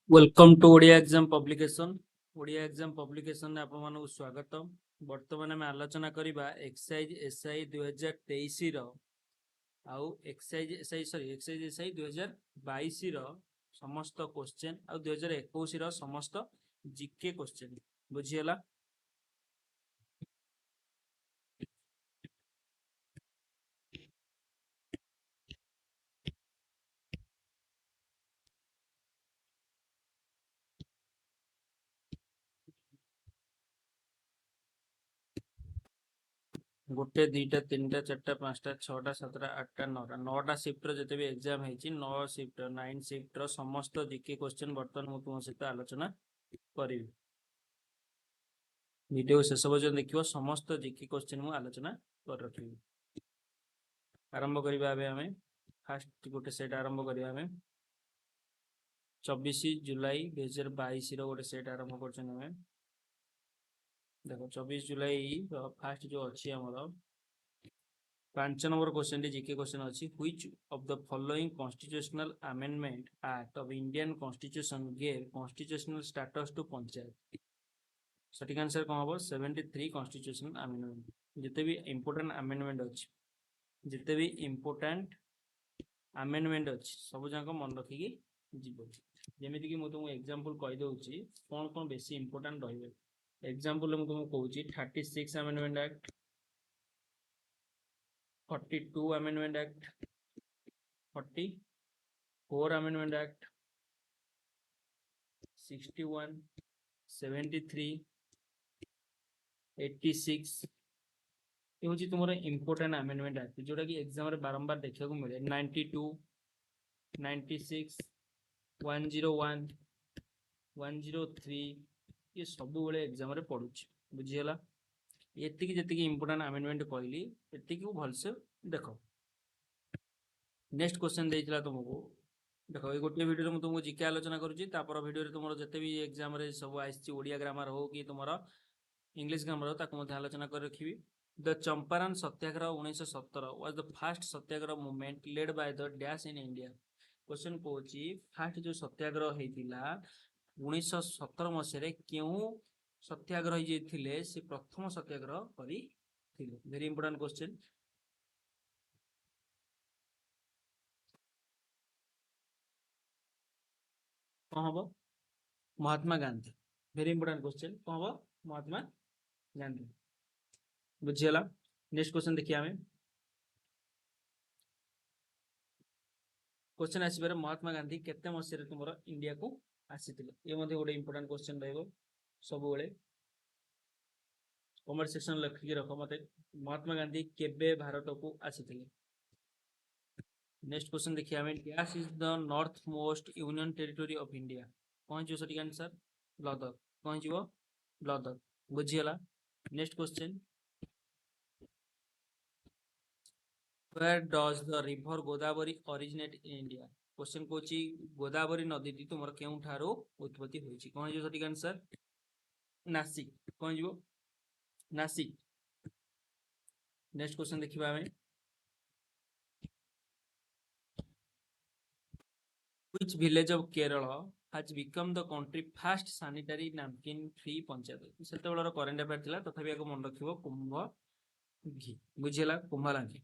Welcome to Odia exam publication. Odia exam publication आपण मानक स्वागत। वर्तमान आम आलोचना करबा एक्सरसाइज एसआई 2023 रो आउ एक्सरसाइज एसआई 2022 रो समस्त क्वेश्चन आउ 2021 रो समस्त जीके क्वेश्चन बुझियला। गोटे दुईटा तीन टा चार टा पांच टा छः टा सात टा आठ टा नौटा शिफ्ट जिते भी एग्जाम है 9 शिफ्ट 9 शिफ्ट समस्त जीके क्वेश्चन बर्तमान मुझे तुम सहित आलोचना करी। वीडियो शेष पर्यटन देखिए समस्त जीके क्वेश्चन मुझे आलोचना कर रखी। आरंभ करवा आम फास्ट गोटे सेट आरंभ करवा आम 24 जुलाई 2022 गोटे सेट आरंभ कर देखो 24 जुलाई फास्ट जो अच्छी आमर 5 नंबर क्वेश्चन जीके क्वेश्चन अच्छी which of the following constitutional amendment act of Indian constitution gave constitutional status to panchayat. सठिक आंसर कौन हम 73 कॉन्स्टिट्यूशनल अमेंडमेंट जिते भी इंपोर्टेंट अमेंडमेंट अच्छी जिते भी इंपोर्टेंट अमेंडमेंट अच्छी सब जाक मन रखिकी जीव जमीक मुझे तुमको एग्जांपल कहीदे कौन कौन बेस इंपोर्टेंट रे। एग्जांपल मुझे तुमको कहूँ 36 amendment act 42 amendment act 44 amendment act 61 73 86 ये हूँ तुम इंपोर्टेंट अमेंडमेंट एक्ट जोटा कि एग्जाम रे बारंबार देखा मिले 92 96 101 103 ये सब बड़े एग्जाम रे पड़ू बुझीगला। एति जी इंपोर्टेंट अमेंडमेंट कहली एति भलसे देख। नेक्स्ट क्वेश्चन देइतिला तुमको देखो ये गोटे वीडियो में तुमको जीके आलोचना करुच्ची तापर वीडियो तुम जिते भी एग्जाम रे सब आसी ओडिया ग्रामर हो कि तुम इंग्लिश ग्रामर हो आलोचना कर रखी। The Champaran Satyagraha 1917 was the fast Satyagraha movement led by the dash in India. Question कहूँ फास्ट जो सत्याग्रह होता 1917 मसीह क्यों सत्याग्रही थे से प्रथम सत्याग्रह करी वेरी इंपोर्टेंट क्वेश्चन। कौन हम Mahatma Gandhi very important question कौन हम महात्मा गांधी बुझीगला। नेक्स्ट क्वेश्चन देखिए आम क्वेश्चन आसबार महात्मा गांधी केते मसीह तुम इंडिया को आसी ये गोटे इंपोर्टेंट क्वेश्चन सब कमेंट सेक्शन लिखिकी रख मत महात्मा गांधी केबे भारत को आसी। नेक्स्ट क्वेश्चन देखिए आम dash is the north most union territory of India कौन जो सठिक आंसर लद्दाख कौन जो लद्दाख बुझीगला। Next question Where does the river Godavari originate in India? Question कोची गोदावरी नदी तुम केउ ठारो उत्पत्ति होईची कौन जो सठिक आंसर नासिक कौन जो नासिक। नेक्स्ट क्वेश्चन देखिबा हमें which village of Kerala has become the country first sanitary napkin free panchayat सेते बेलर करेंट अफेयर थिला तथापि आको मन रखिबो कुंभ घी बुझिला कुंभलांगी।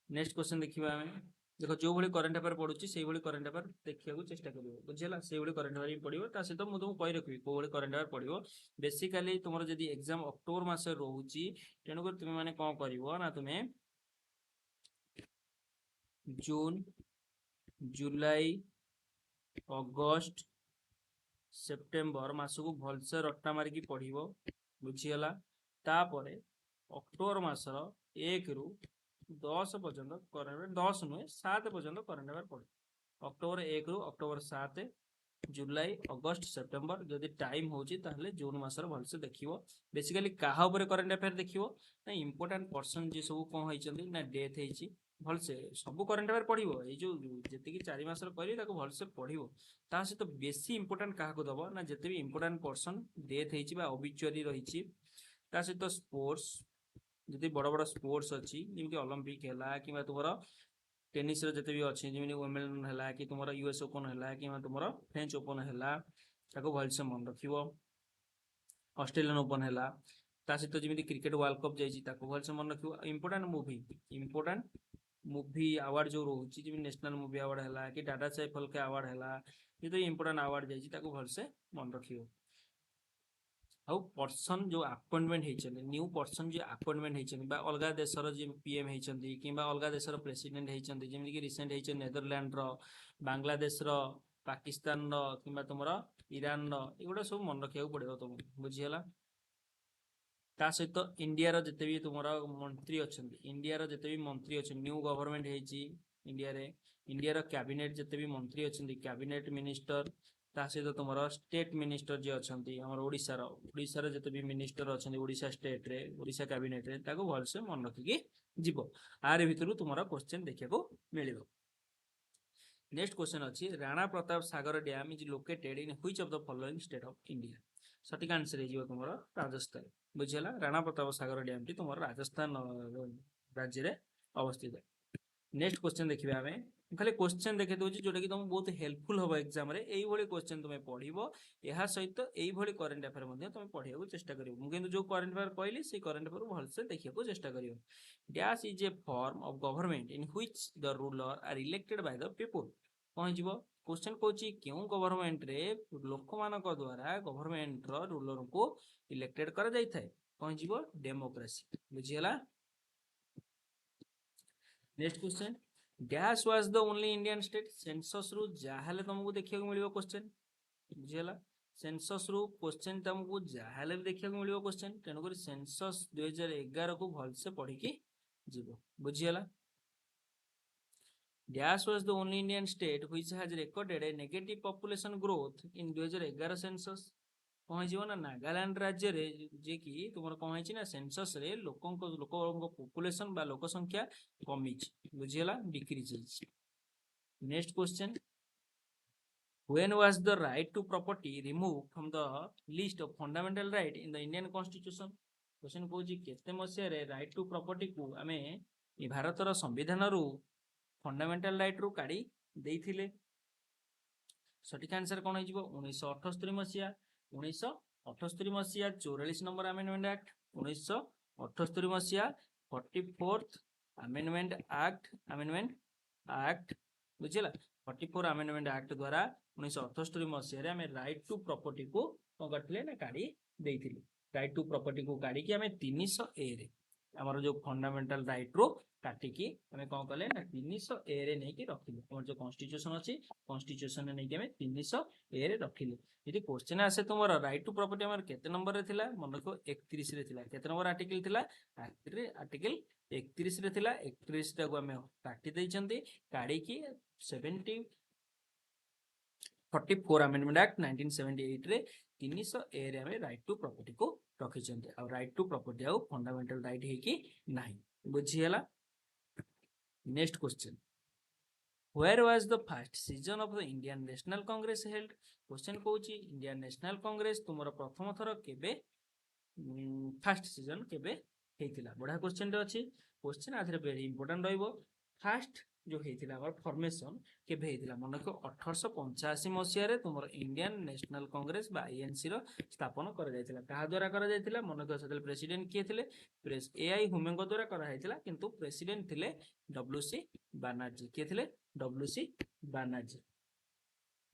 नेक्स्ट क्वेश्चन देखिबा हमें देखो जो भाई करेन्ट अफेयर पढ़ुची से भाई करेन्ट अफेयर देखा चेष्टा कर बुझेगा से भाई करेन्ट अफेयर पढ़ो सहित मुझे तुमको कही रखी कौ भाई करेन्ट अफेयर पढ़ो बेसिकाली तुम जब एग्जाम अक्टोबर मास रोचे तेणुक तुम मैंने कौन कर तुम्हें जून जुलाई अगस्ट सेप्टेम्बर मास को भलसे रट्टा मारिकी पढ़ो बुझीगला। तापर अक्टोबर मासर 1 रु 10 पर्यंत करेन्ट 10 नुहे 7 पर्यंत करेन्ट अफेयर पढ़ अक्टोबर 1 रु अक्टोबर 7 जुलाई अगस्त सेप्टेम्बर जदि टाइम होची ताहले जून मासर भलसे देखिवो बेसिकली काहा ऊपर करेन्ट अफेयर देखिवो ना इंपोर्टेंट पर्सन जे सब कोन होइचंदी ना डेथ हेची भलसे सब करेन्ट अफेयर पढ़िवो ए जो जति कि 4 मासर कहली ताको भलसे पढ़िवो ता सहित बेसी इंपोर्टेंट काहा को दबो ना जति भी इंपोर्टेंट पर्सन डेथ हेची बा ओबिचुअरी रहिची ता सहित स्पोर्ट्स जति बड़ बड़ स्पोर्ट्स अछि जेमि ओलंपिक हैला किबा तुमरो टेनिस रो जते भी अछि जेमि विमेबलन हैला कि तुमरा यूएस ओपन हैला कि तुमरा फ्रेंच ओपन हैला ताको भलसे मन रखिबो। ऑस्ट्रेलियन ओपन हैला ता सहित जेमि क्रिकेट वर्ल्ड कप जाइछि ताको भलसे मन रखिबो। इंपोर्टेंट मूवी अवार्ड जो रोची जेमि नेशनल मूवी अवार्ड हैला कि दादा साहेब फाल्के अवार्ड हैला ये तो इंपोर्टेंट अवार्ड जाइछि ताको भलसे मन रखिबो। आउ पर्सन जो अपॉइंटमेंट होइछन न्यू पर्सन जो अपॉइंटमेंट होइछन बा अलगा देशर जो पीएम होइछन्ती किबा अलगा देशर प्रेसिडेंट होइछन्ती जेमि कि रिसेंट होइछन नेदरलैंड रो बांग्लादेश रो पाकिस्तान रो किबा तुमरा ईरान रो एगुडा सब मन रखिया पड़िबो तुमको बुझियला। ता सहित इंडिया रो जते भी तुमरा मंत्री अछन्ती इंडिया रो जते भी मंत्री अछन न्यू गवर्नमेंट हेछि इंडिया रो कैबिनेट जते भी मंत्री अछन्ती कैबिनेट मिनिस्टर ता सहित तुमरा स्टेट मिनिस्टर जे अछन्ती हमर ओडिसा रो जते भी मिनिस्टर अछन्ती ओडिसा स्टेट रे ओडिसा कैबिनेट रे ताको भलसे मन रखिकी जीवो। आरे भितरु तुमरा क्वेश्चन देखियाको मिलिबो। नेक्स्ट क्वेश्चन अछि Rana Pratap Sagar dam is located in which of the following state of India. सटीक आंसर हे जीवो तुमरा राजस्थान बुझियला। राणा प्रताप सागर डैम टी तुमरा राजस्थान राज्य रे अवस्थित है। नेक्स्ट क्वेश्चन देखिबा हमें खाली क्वेश्चन देखे दोछि जोटा कि तुम बहुत हेल्पफुल होबो एग्जाम रे एई भली क्वेश्चन तुमे पढिबो एहा सहित एई भली करंट अफेयर मध्ये तुमे पढियाको चेष्टा करिवो। मु किंतु जो करंट अफेयर कहली से करंट अफेयर भलसे देखियाको चेष्टा करिवो। Dash is a form of government in which the ruler are elected by the people. कौन जीवो क्वेश्चन कहूची क्यों गवर्नमेंट रे लोक मानक द्वारा गवर्नमेंट रो रूलर को इलेक्टेड करा जाय थाए कौन जीवो डेमोक्रेसी बुझियला। Next question dash was the only Indian state census रु जाहाले तुमको देखिया मिलिबो क्वेश्चन बुझियला। सेंसस रु क्वेश्चन तुमको जाहाले देखिया मिलिबो क्वेश्चन तेनु करी सेंसस 2011 को भलसे पढी की जीवो बुझियला। Dash was the only Indian state which has recorded a negative population growth in 2011 census। कौन जीव ना नागालैंड राज्य रे जे कि तुमर कौन है ना सेंसस रे लोकों पॉपुलेशन बा लोक संख्या कमी बुझियला decrease. Next question when was the right to property removed from the list of fundamental right in the Indian constitution। Question कहूची केते मसिया रे राइट टू प्रॉपर्टी को आमे भारत रो संविधान रु फंडामेंटल राइट रु काढ़ी देइथिले। सटीक आंसर कौन हो 1978 मसिया 1978 मसिया 44 नंबर अमेंडमेंट एक्ट 1978 मसिया 44th अमेंडमेंट एक्ट बुझिला। 44 अमेंडमेंट एक्ट द्वारा 1978 मसिया रे हमें राइट टू प्रॉपर्टी को कौन करथिले ना काढ़ी देइथिले। राइट टू प्रॉपर्टी को काढ़ी कि हमें 300 ए रे हमर जो फंडामेंटल राइट रो काटिकी हमें कौन कले ना 300 ए रे नहीं कि रखिले। हमर जो कॉन्स्टिट्यूशन अछि कॉन्स्टिट्यूशन ने नहीं कि हमें 300 ए रे रखिले। यदि क्वेश्चन आसे तुमरा राइट टू प्रॉपर्टी हमर केते नंबर रे थिला मन रखो 31 रे थिला। केते नंबर आर्टिकल थिला आर्टिकल 31 रे थिला। 31 टा को हमें काटी दैचंती काडी की 44 अमेंडमेंट एक्ट 1978 रे 300 ए रे हमें राइट टू प्रॉपर्टी को रखिचंती। आ राइट टू प्रॉपर्टी आ फंडामेंटल राइट है कि नहीं बुझियला। Next question where was the first season of the Indian National Congress held। Question कहूची इंडियन नेशनल कांग्रेस तुमरा प्रथम थर केबे फर्स्ट सीजन केबे हेतिला। बढा क्वेश्चन रे अछि क्वेश्चन आधरे वेरी इंपोर्टेंट रहइबो। फर्स्ट जो हेतिला हमर फॉर्मेशन केबे हेतिला मन को 1885 मसिया रे तुमरा इंडियन नेशनल कांग्रेस बा आईएनसी रो स्थापन कर जायतिला। कहा द्वारा कर जायतिला मन को सेतल प्रेसिडेंट किए थिले प्रेस एआई हुमेंगो द्वारा कर हाइतिला किंतु प्रेसिडेंट थिले डब्ल्यूसी बनर्जी किए थिले डब्ल्यूसी बनर्जी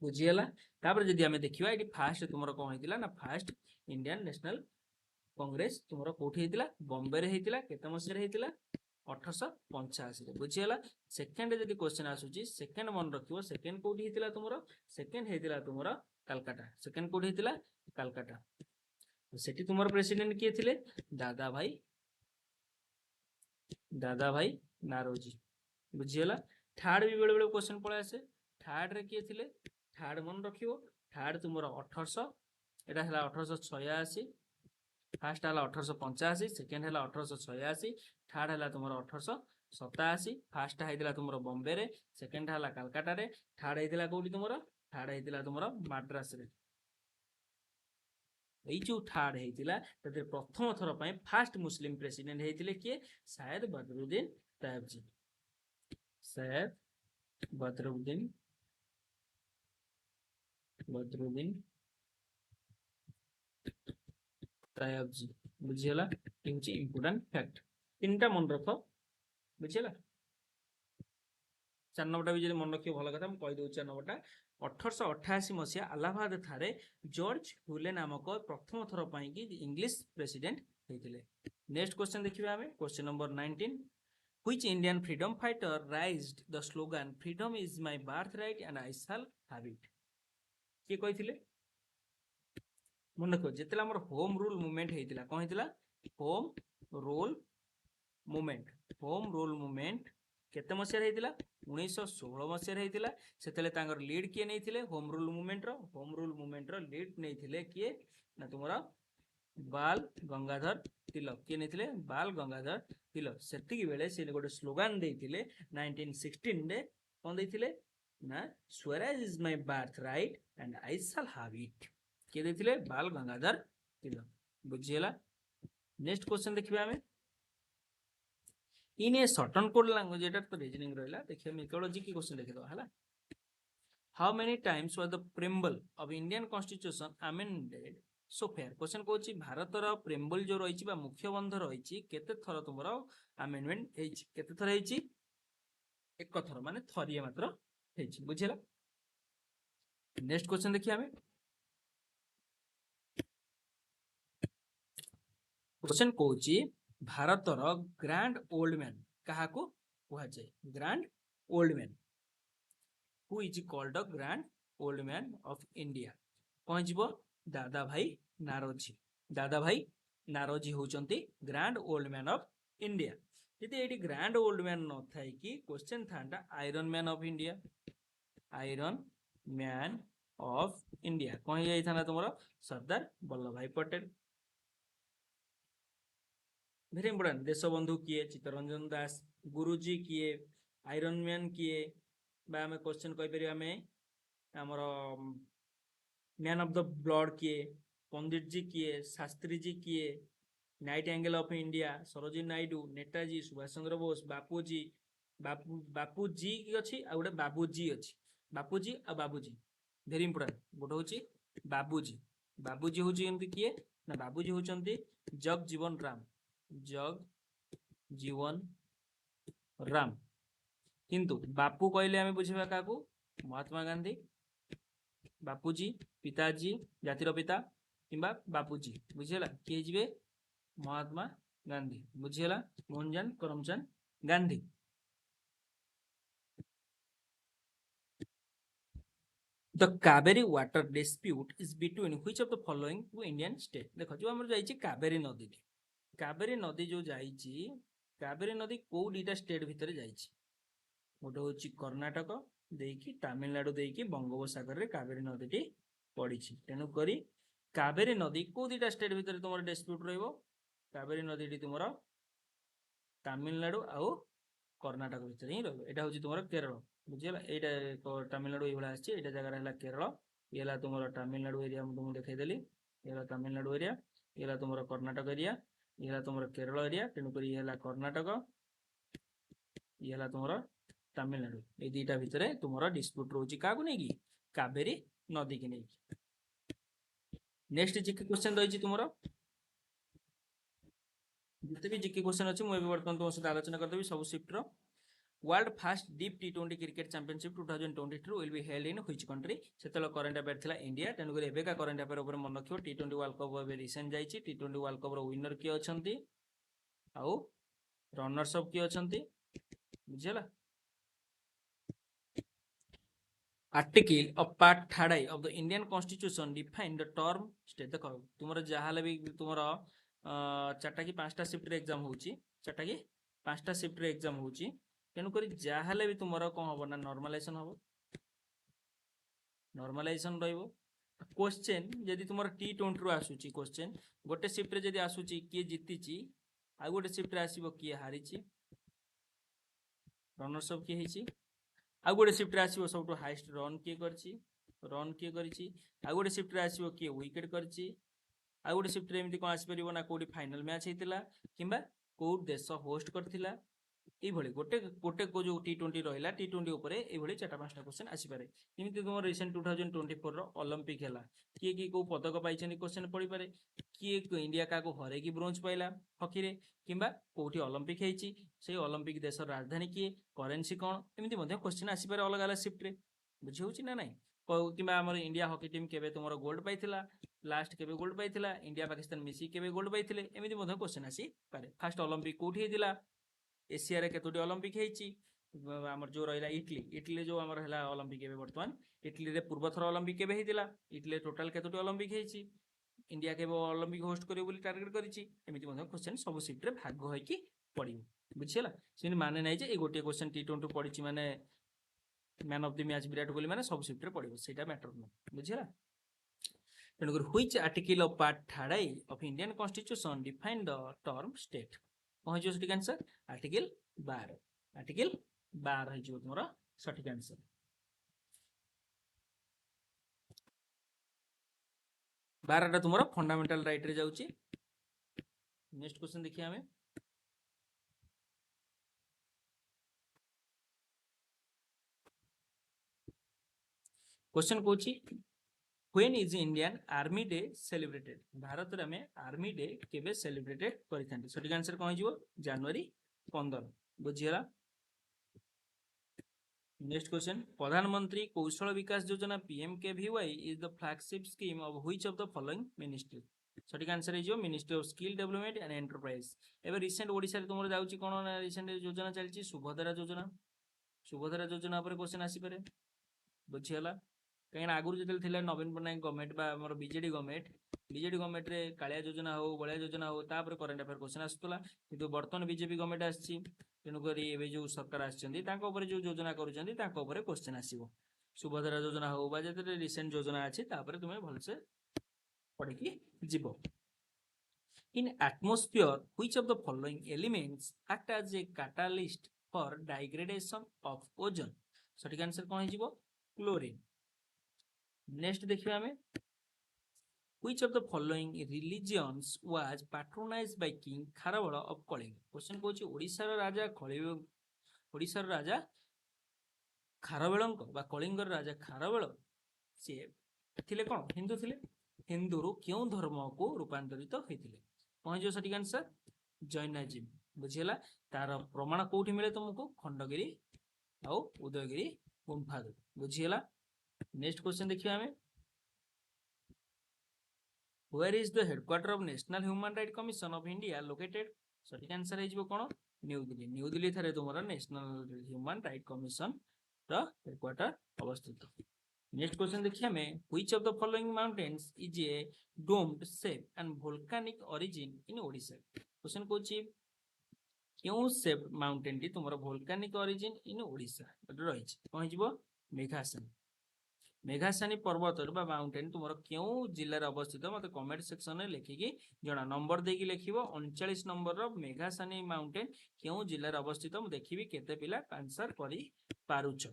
बुझियला। तापर जदि हमें देखिबा एटी फर्स्ट तुमरा कोन हेतिला ना फर्स्ट इंडियन नेशनल कांग्रेस तुमरा कोठी हेतिला बॉम्बे रे हेतिला केते मसिया रे हेतिला 1885 रे बुझियला। सेकंड जदि क्वेश्चन आसुची सेकंड मन रखिबो सेकंड कोठी हेतिला तुमरा सेकंड हेतिला तुमरा कलकत्ता। सेकंड कोठी हेतिला कलकत्ता। सेठी तुमरा प्रेसिडेंट किए थिले दादा भाई नारोजी बुझियला। थर्ड भी बेले बेले क्वेश्चन पळे आसे थर्ड रे किए थिले थर्ड मन रखिबो थर्ड तुमरा 1800 एटा हला 1886 फर्स्ट हला 1885 सेकंड हला 1886 थर्ड हला तुमरा 1887 फर्स्ट हेतिला तुमरा बॉम्बे रे सेकंड हला कलकत्ता रे थर्ड हेतिला कोठी तुमरा थर्ड हेतिला तुमरा मद्रास रे। एई जो थर्ड हेतिला तते प्रथम थर पय फर्स्ट मुस्लिम प्रेसिडेंट हेतिले किए शायद बदरुद्दीन तैयब जी। सैयद बदरुद्दीन तयबजी बुझीगला ये हूँ इम्पोर्टाट फैक्ट तीनटा मन रख बुझीगला 4 नंबरटा भी मन रखिए भल कथा मुझे कहीदे 4 नंबरटा 1888 मसीहा अलाहाबाद ठारे जॉर्ज हुले नामक प्रथम थर पर इंग्लिश प्रेसिडेंट होते। नेक्स्ट क्वेश्चन देखिए आम question number 19 Which Indian freedom fighter raised the slogan freedom is my birthright and I shall have it? किए कही मन रख जिते आम होम रूल मूवमेंट होता कौन होता होम रूल मूवमेंट केते मसीह होता 1916 मसीह होता से लीड किए नहीं होम रूल मूवमेंट लीड नहीं किए ना तुम बाल गंगाधर तिलक किए नहीं बाल गंगाधर तिलक से बेले से गोटे स्लोगान देते 1916 रे कौन देते ना Swaraj is my birth right and I shall have it किए देते बाल गंगाधर तिलक बुझीगला। नेक्स्ट क्वेश्चन देखिए आम इन ए सर्टन कोड लैंग्वेज एटा तो रीजनिंग रहा देखिए मिथोलॉजी की क्वेश्चन देखिए है how many times was the preamble of Indian constitution amended so fair question कहूँ भारतर प्रेम्बल जो रही मुख्य बंध रही केते थर तुम अमेंडमेंट केते थर एक थर माने थरिए मात्र बुझेगा। नेक्स्ट क्वेश्चन देखिए आम क्वेश्चन कहूँ भारतर ग्रांड ओल्ड मैन क्या कहुए grand old man who is called the grand old man of India कौन जीव दादा भाई नारोजी होचंती grand old man of India यदि ये ग्रांड ओल्ड मैन न था कि क्वेश्चन था आयरन मैन ऑफ इंडिया कौन जाइए तुम सरदार वल्लभ भाई पटेल वेरी इंपोर्टेंट देशबंधु किए चित्तरंजन दास गुरुजी किए आयरन मैन किए आम क्वेश्चन कहीपर आम आमर मैन ऑफ द ब्लड किए पंडित जी किए शास्त्री जी किए nightingale of India Sarojini Naidu Netaji Subhas Chandra Bose Bapuji Bapuji अच्छी आ गोटे बाबूजी अच्छी बापूजी आ बाबूजी वेरी इंपोर्टेंट गोटे हूँ बाबूजी हूँ किए ना बाबूजी होती जगजीवन राम किंतु बापू कहले आम बुझा क्या महात्मा गांधी बापूजी पिताजी जातिर पिता कि बापूजी बुझीगला किए ji Mahatma Gandhi बुझीगला Mohanchand Karamchand Gandhi. The Kaveri water dispute is between which of the following two Indian state देखो जो हमर जाइए कावेरी नदी जो जाइए कावेरी नदी को दीटा स्टेट भितर जाइए गोटे हूँ कर्णाटक देकी तमिलनाडु देकी बंगोपसागर रे कावेरी नदी टी पड़ी तेणुक कावेरी नदी को दीटा स्टेट भितर तुम डिस्प्यूट रहिबो कावेरी नदी टी तुम तमिलनाडु आउ कर्णाटक भितर ही रहिबो एटा हूँ तुम केरल बुझीगला यहाँ तमिलनाडु ये जगह है केरल ये तुम तमिलनाडु एरिया तुमको देखईदेली ये तमिलनाडु एरिया ये तुम कर्णाटक एरिया ये तुम केरल एरिया तेणुक ये कर्णाटक ये तुम तमिलनाडु ये दुईटा भितर तुम डिस्प्यूट रोचे क्या नहीं कावेरी नदी की नहीं। नेक्स्ट जीके क्वेश्चन रही तुम जिते भी जीके क्वेश्चन अच्छी मुझे बर्तमान तुम सहित आलोचना करदेवी सब shifter world fast deep T20 cricket championship 2022 will be held in which country से करंट अफेयर थिला इंडिया तेणुक एवेका करंट अफेयर ऊपर मन रखियो T20 वर्ल्ड कप एबे रिसेंट जाइए T20 वर्ल्ड कप विनर किए अछंती आउ रनर्स अप किए अछंती बुझिला article of part 3 of the Indian constitution define the term state देखो तुमरा जहाले भी तुमरा 4टा कि 5टा शिफ्ट रे एग्जाम होची 4टा कि 5टा शिफ्ट रे एग्जाम होची तेणुक जहाँ भी तुम कौन हम ना नॉर्मलाइजेशन हम नॉर्मलाइजेशन क्वेश्चन जदि तुम T20 रू आसूची क्वेश्चन गोटे शिफ्ट रे जदि आसूची किए जीती आ गोटे शिफ्ट रे आसीबो किए हारी रनर्स अप किए होची आ गोटे शिफ्ट रे आसीबो सबटू हाईएस्ट रन किए करची आ गोटे शिफ्ट रे आसीबो किए विकेट करची आ गोटे शिफ्ट रे एमती कोन आसी परिबो ना कोडी फाइनल मैच हेतिला किंबा को देश होस्ट करथिला এইভাবে গোটে গোটে जो T20 রহিলা T20 উপরে এইভাবে চারটা পাঁচটা क्वेश्चन আসিপারে যেମିତି তোমার রিসেন্ট 2024 ର অলিম্পিক ହେଲା କିଏ କିଏ କୋଉ ପଦକ ପାଇଛନ୍ତି क्वेश्चन ପଡିପାରେ କିଏ ଇଣ୍ଡିଆ କାହାକୁ ହରେଇକି ବ୍ରୋଞ୍ଜ ପାଇଲା ହକିରେ କିମ୍ବା କୋଉଠି ଅଲିମ୍ପିକ ହେଇଛି ସେଇ ଅଲିମ୍ପିକ ଦେଶର ରାଜଧାନୀ କିଏ କରେନ୍ସି କ'ଣ ଏମିତି ମଧ୍ୟ क्वेश्चन ଆସିପାରେ ଅଲଗା ଅଲଗା ଶିଫ୍ଟରେ ବୁଝି ହେଉଛି ନା ନାହିଁ କିମ୍ବା ଆମର ଇଣ୍ଡିଆ ହକି ଟିମ୍ କେବେ ତୁମର ଗୋଲ୍ଡ ପାଇଥିଲା ଲାଷ୍ଟ କେବେ ଗୋଲ୍ଡ ପାଇଥିଲା ଇଣ୍ଡିଆ ପାକିସ୍ତାନ ମିଶିକି କେବେ ଗୋଲ୍ଡ ପାଇଥିଲେ ଏମିତି ମଧ୍ୟ क्वेश्चन ଆସିପାରେ ଫାଷ୍ଟ ଅଲିମ୍ପିକ କୋଉଠି ହେଇଥିଲା एशिया केतोटी ओलंपिक ହେଇଛି ଆମର जो रहिला इटली इटली जो ଆମର ହେଲା ओलंपिक ଏବେ ବର୍ତ୍ତମାନ इटली रे पूर्व थर ओलंपिक केबे ହେଇଥିଲା इटली टोटल केतोटी ओलंपिक ହେଇଛି इंडिया केबे ओलंपिक होस्ट करियो बोली टार्गेट करिछि एमिति ମଧ୍ୟ क्वेश्चन सब शिफ्ट रे भाग होय कि पडियो बुझिला सेनि माने नै जे ए गोटे क्वेश्चन T20 पडिछि माने man of the match Virat Kohli माने सब शिफ्ट रे पडियो सेटा मैटर न बुझिला तेणुकर which article of part 3 of Indian constitution define the term state कौन जो सठिक आंसर आर्टिकल 12 है जो तुम्हारा सठिक आंसर 12 टा तुम्हारा फंडामेंटल राइट रे जाउची नेक्स्ट क्वेश्चन देखिए हमें question Kochi when is Indian army day celebrated Bharat रे में आर्मी डे केबे सेलिब्रेटेड करिथांती सठिक आंसर कौन जो जनवरी 15 बुझियला नेक्स्ट क्वेश्चन प्रधानमंत्री कौशल विकास योजना PMKVY is the flagship scheme of which of the following ministry सठिक आंसर है जो ministry of skill development and enterprise एबे रिसेंट ओडिसा रे तुमर जाउची कोन रिसेंट योजना चलची सुभद्रा योजना ऊपर क्वेश्चन आसी पारे बुझियला कहीं आगुरी जो नवीन पट्टनायक गवर्नमेंट बा हमर बीजेडी गवर्नमेंट रे कालिया योजना हो बलिया योजना हो तापर करंट अफेयर क्वेश्चन आसुतला किंतु वर्तमान बीजेपी गवर्नमेंट आछि तेणुकरी एबे जो सरकार आछिचंदी ताको ऊपर जो योजना करूचंदी ताको ऊपर क्वेश्चन आसीबो सुभद्रा योजना हो बा जेते रिसेंट योजना अछि तापर तुमे भलसे पढि कि जीवो in atmosphere which of the following elements act as a catalyst for degradation of ozone सठिक आंसर कोन हे जीवो क्लोरीन नेक्स्ट देखिए हमें which of the following religions was patronized by king Kharavela of Kalinga question कोची ओडिसा राजा खारवेलंक बा कलिंगर राजा खारवेल से थिले कोन हिंदू थिले हिंदूरु क्यों धर्म को रूपांतरित होइथिले कोन जो सठिक आंसर जैनिज्म बुझिला तार प्रमाण कोठी मिले तुमको खंडगिरी और उदयगिरी गुंफा बुझिला नेक्स्ट क्वेश्चन देखिए हमें Where is the headquarter of National Human Rights Commission of India located? सठिक आंसर है कोन न्यू दिल्ली थारे तुमरा नेशनल ह्यूमन राइट कमिशन रा हेडक्वार्टर अवस्थित नेक्स्ट क्वेश्चन देखिए हमें which of the following mountains is a doomed shape and volcanic origin in Odisha question Kochi क्यों shape mountain T तुमरा वोल्केनिक ओरिजिन इन ओडिशा रही कोन हिजबो मेघासानी पर्वत माउंटेन तुम क्यों जिले अवस्थित मत कमेंट सेक्शन में लिखिकी जना नंबर देकी लिखिबो 39 नंबर मेघासानी माउंटेन क्यों जिले अवस्थित मु देखिबी केते पिला आंसर करि पारुछ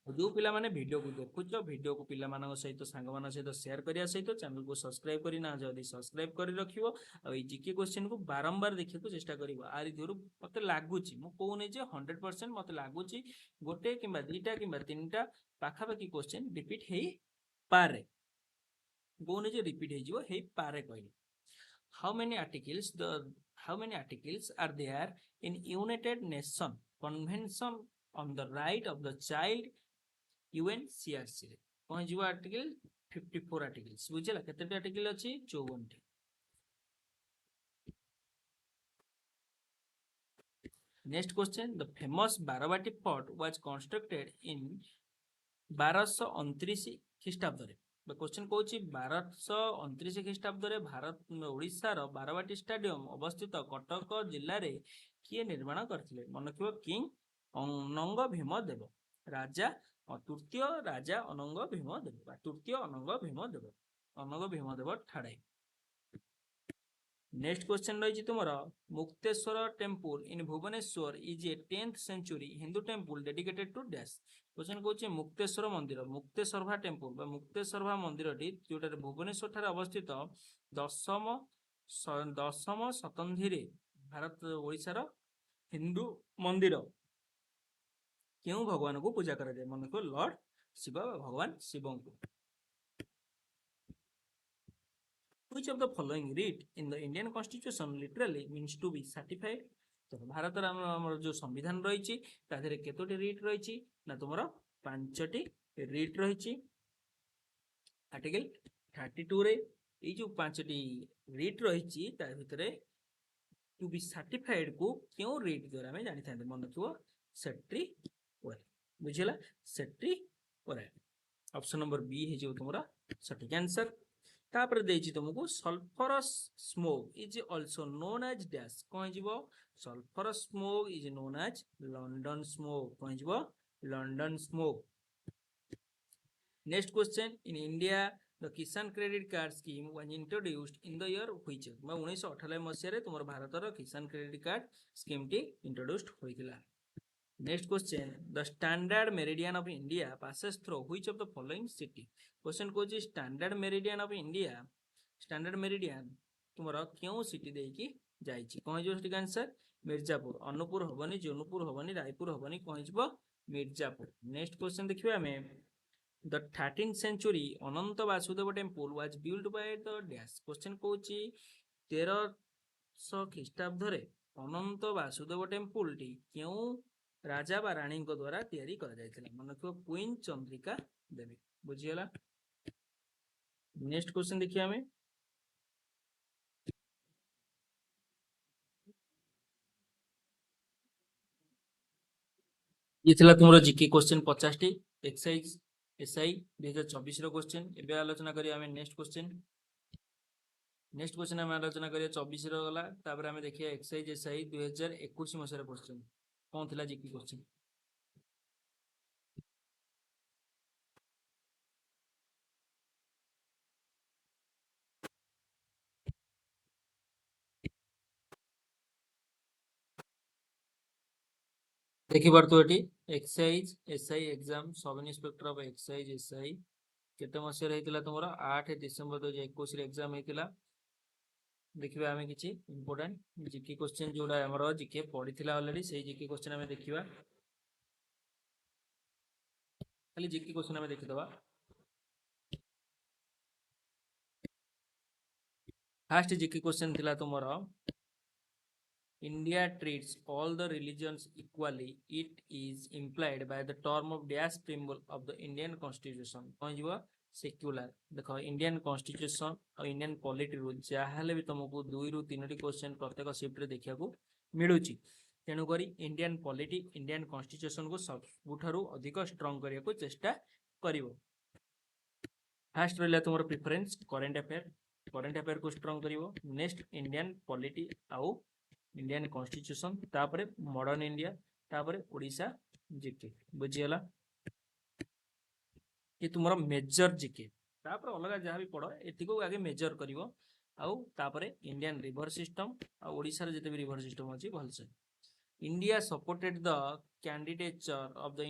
जो पिला माने वीडियो को देखुछ वीडियो को पिला मानक सहित सांग मान सहित शेयर करिया सहित चैनल को सब्सक्राइब करि ना जदी सब्सक्राइब करि रखिबो आ ई जीके क्वेश्चन को बारंबार देखि को चेष्टा करिवो आरि दिरु मते लागुची मु कोने जे 100% मते लागुची गोटे किबा दुईटा किबा तीनटा पाखापाखी क्वेश्चन रिपीट हेई पारे कोने जे रिपीट हेई जिवो हेई पारे कहली how many articles are there in United Nations Convention on the Right of the Child UNCRC रे कोन जिवो आर्टिकल 54 आर्टिकल्स बुझला केते आर्टिकल अछि 54 T next question the famous Barabati fort was constructed in 1229 ख्रीष्टाब्द रे क्वेश्चन कहूँ 1229 ख्रीष्टाब्द रे भारत ओडिशा रो बारवाटी स्टेडियम अवस्थित कटक जिले रे किए निर्माण करथिले मन रखिबो किंग अनंग भीमदेव राजा तृतीय राजा अनंग भीमदेव ठाड़ाई नेक्स्ट क्वेश्चन रही तुमर Mukteshwar temple in Bhubaneswar is a 10th century Hindu temple dedicated to dash question कहूँ मुक्तेश्वर मंदिर मुक्तेश्वर टेम्पल मुक्तेश्वर मंदिर जोटा भुवनेश्वर ठारे अवस्थित दशम शताब्दी भारत ओडिशार हिंदू मंदिर क्यों भगवान को पूजा करा जाए मन को लॉर्ड शिव भगवान शिव को which of the following read in the Indian constitution literally means to be certified तो भारत आम जो संविधान रही केतोटी रिट रही ना तुम पांचटी रिट रही आर्टिकल 32 रे ये जो पांचटी रिट रही भितर टू बी सर्टिफाइड को क्यों रिट द्वारा आम जानी था मन रखो सेट्री ओराल बुझेगा सेट्री ओराल ऑप्शन नंबर बी है तुम सठिक आंसर तापर देछि तुमको sulphurous smoke is also known as dash कौन जीवो sulphurous smoke is known as London smoke कौन जीवो London smoke next question in India the kisan credit card scheme was introduced in the year which 1998 मसिया तुम Bharat kisan credit card scheme टी introduced होइतिला next question the standard meridian of India passes through which of the following city question को standard meridian of India standard meridian तुमरा क्यों city देकी जाईची कौन जो सटीक आंसर मिर्जापुर अनुपुर हबनी जोनपुर हबनी रायपुर हबनी कौन जब मिर्जापुर नेक्स्ट क्वेश्चन देखिए हमें the 13th century Ananta Vasudeva temple was build by the dash question को 1300 ख्रीष्टाब्द अनंत वासुदेव टेम्पल टी क्यों राजा बा रानी द्वारा तैयारी करा जायतिला मन रखो क्वीन चंद्रिका देवी बुझियला नेक्स्ट क्वेश्चन देखिए हमें ये थिला तुमरो जीके क्वेश्चन 50 टी एक्सरसाइज एसआई 2024 रो क्वेश्चन एबे आलोचना करी हमें नेक्स्ट क्वेश्चन हम आलोचना करिया 24 रो गला तापर हमें देखिया एक्सरसाइज एसआई 2021 मसरा क्वेश्चन कौन थिला जीके क्वेश्चन देखि परतो eighty exercise SI exam sub inspector of exercise SI केते मसरा हेतिला तुमरो 8 डिसेंबर 2021 रे एग्जाम हेतिला देखिबा हमें किछि इंपोर्टेंट जीके क्वेश्चन जोडा हमरो जीके पढिथिला ऑलरेडी सेही जीके क्वेश्चन हमें देखिबा खाली जीके क्वेश्चन हमें देखि दबा फर्स्ट जीके क्वेश्चन थिला तुमरो India treats all the religions equally. It is implied by the term of dash preamble of the Indian Constitution. कौन जीवा सेक्युलर देखो इंडियन कॉन्स्टिट्यूशन और इंडियन पॉलिटी रूल जहाँ भी तुमको 2 रु 3 क्वेश्चन प्रत्येक शिफ्ट रे देखा मिलूची तेणुक इंडियन पॉलिटी इंडियन कॉन्स्टिट्यूशन को सबुठारु अधिक स्ट्रॉन्ग करने को चेष्टा करिवो फर्स्ट रहा तुम प्रिफरेंस करंट अफेयर को स्ट्रॉन्ग करिवो नेक्स्ट इंडियन पॉलिटी आउ इंडियन कॉन्स्टिट्यूशन तापरे मॉडर्न इंडिया तापरे ओडिशा जीके बुझीगला ये तुम मेजर जीके तापर अलग जहाँ भी पढ़ एति को आगे मेजर करिवो आउ तापरे इंडियन रिवर सिस्टम आ ओडिशा रे जते भी रिवर सिस्टम अछि भलसे India supported the candidature of the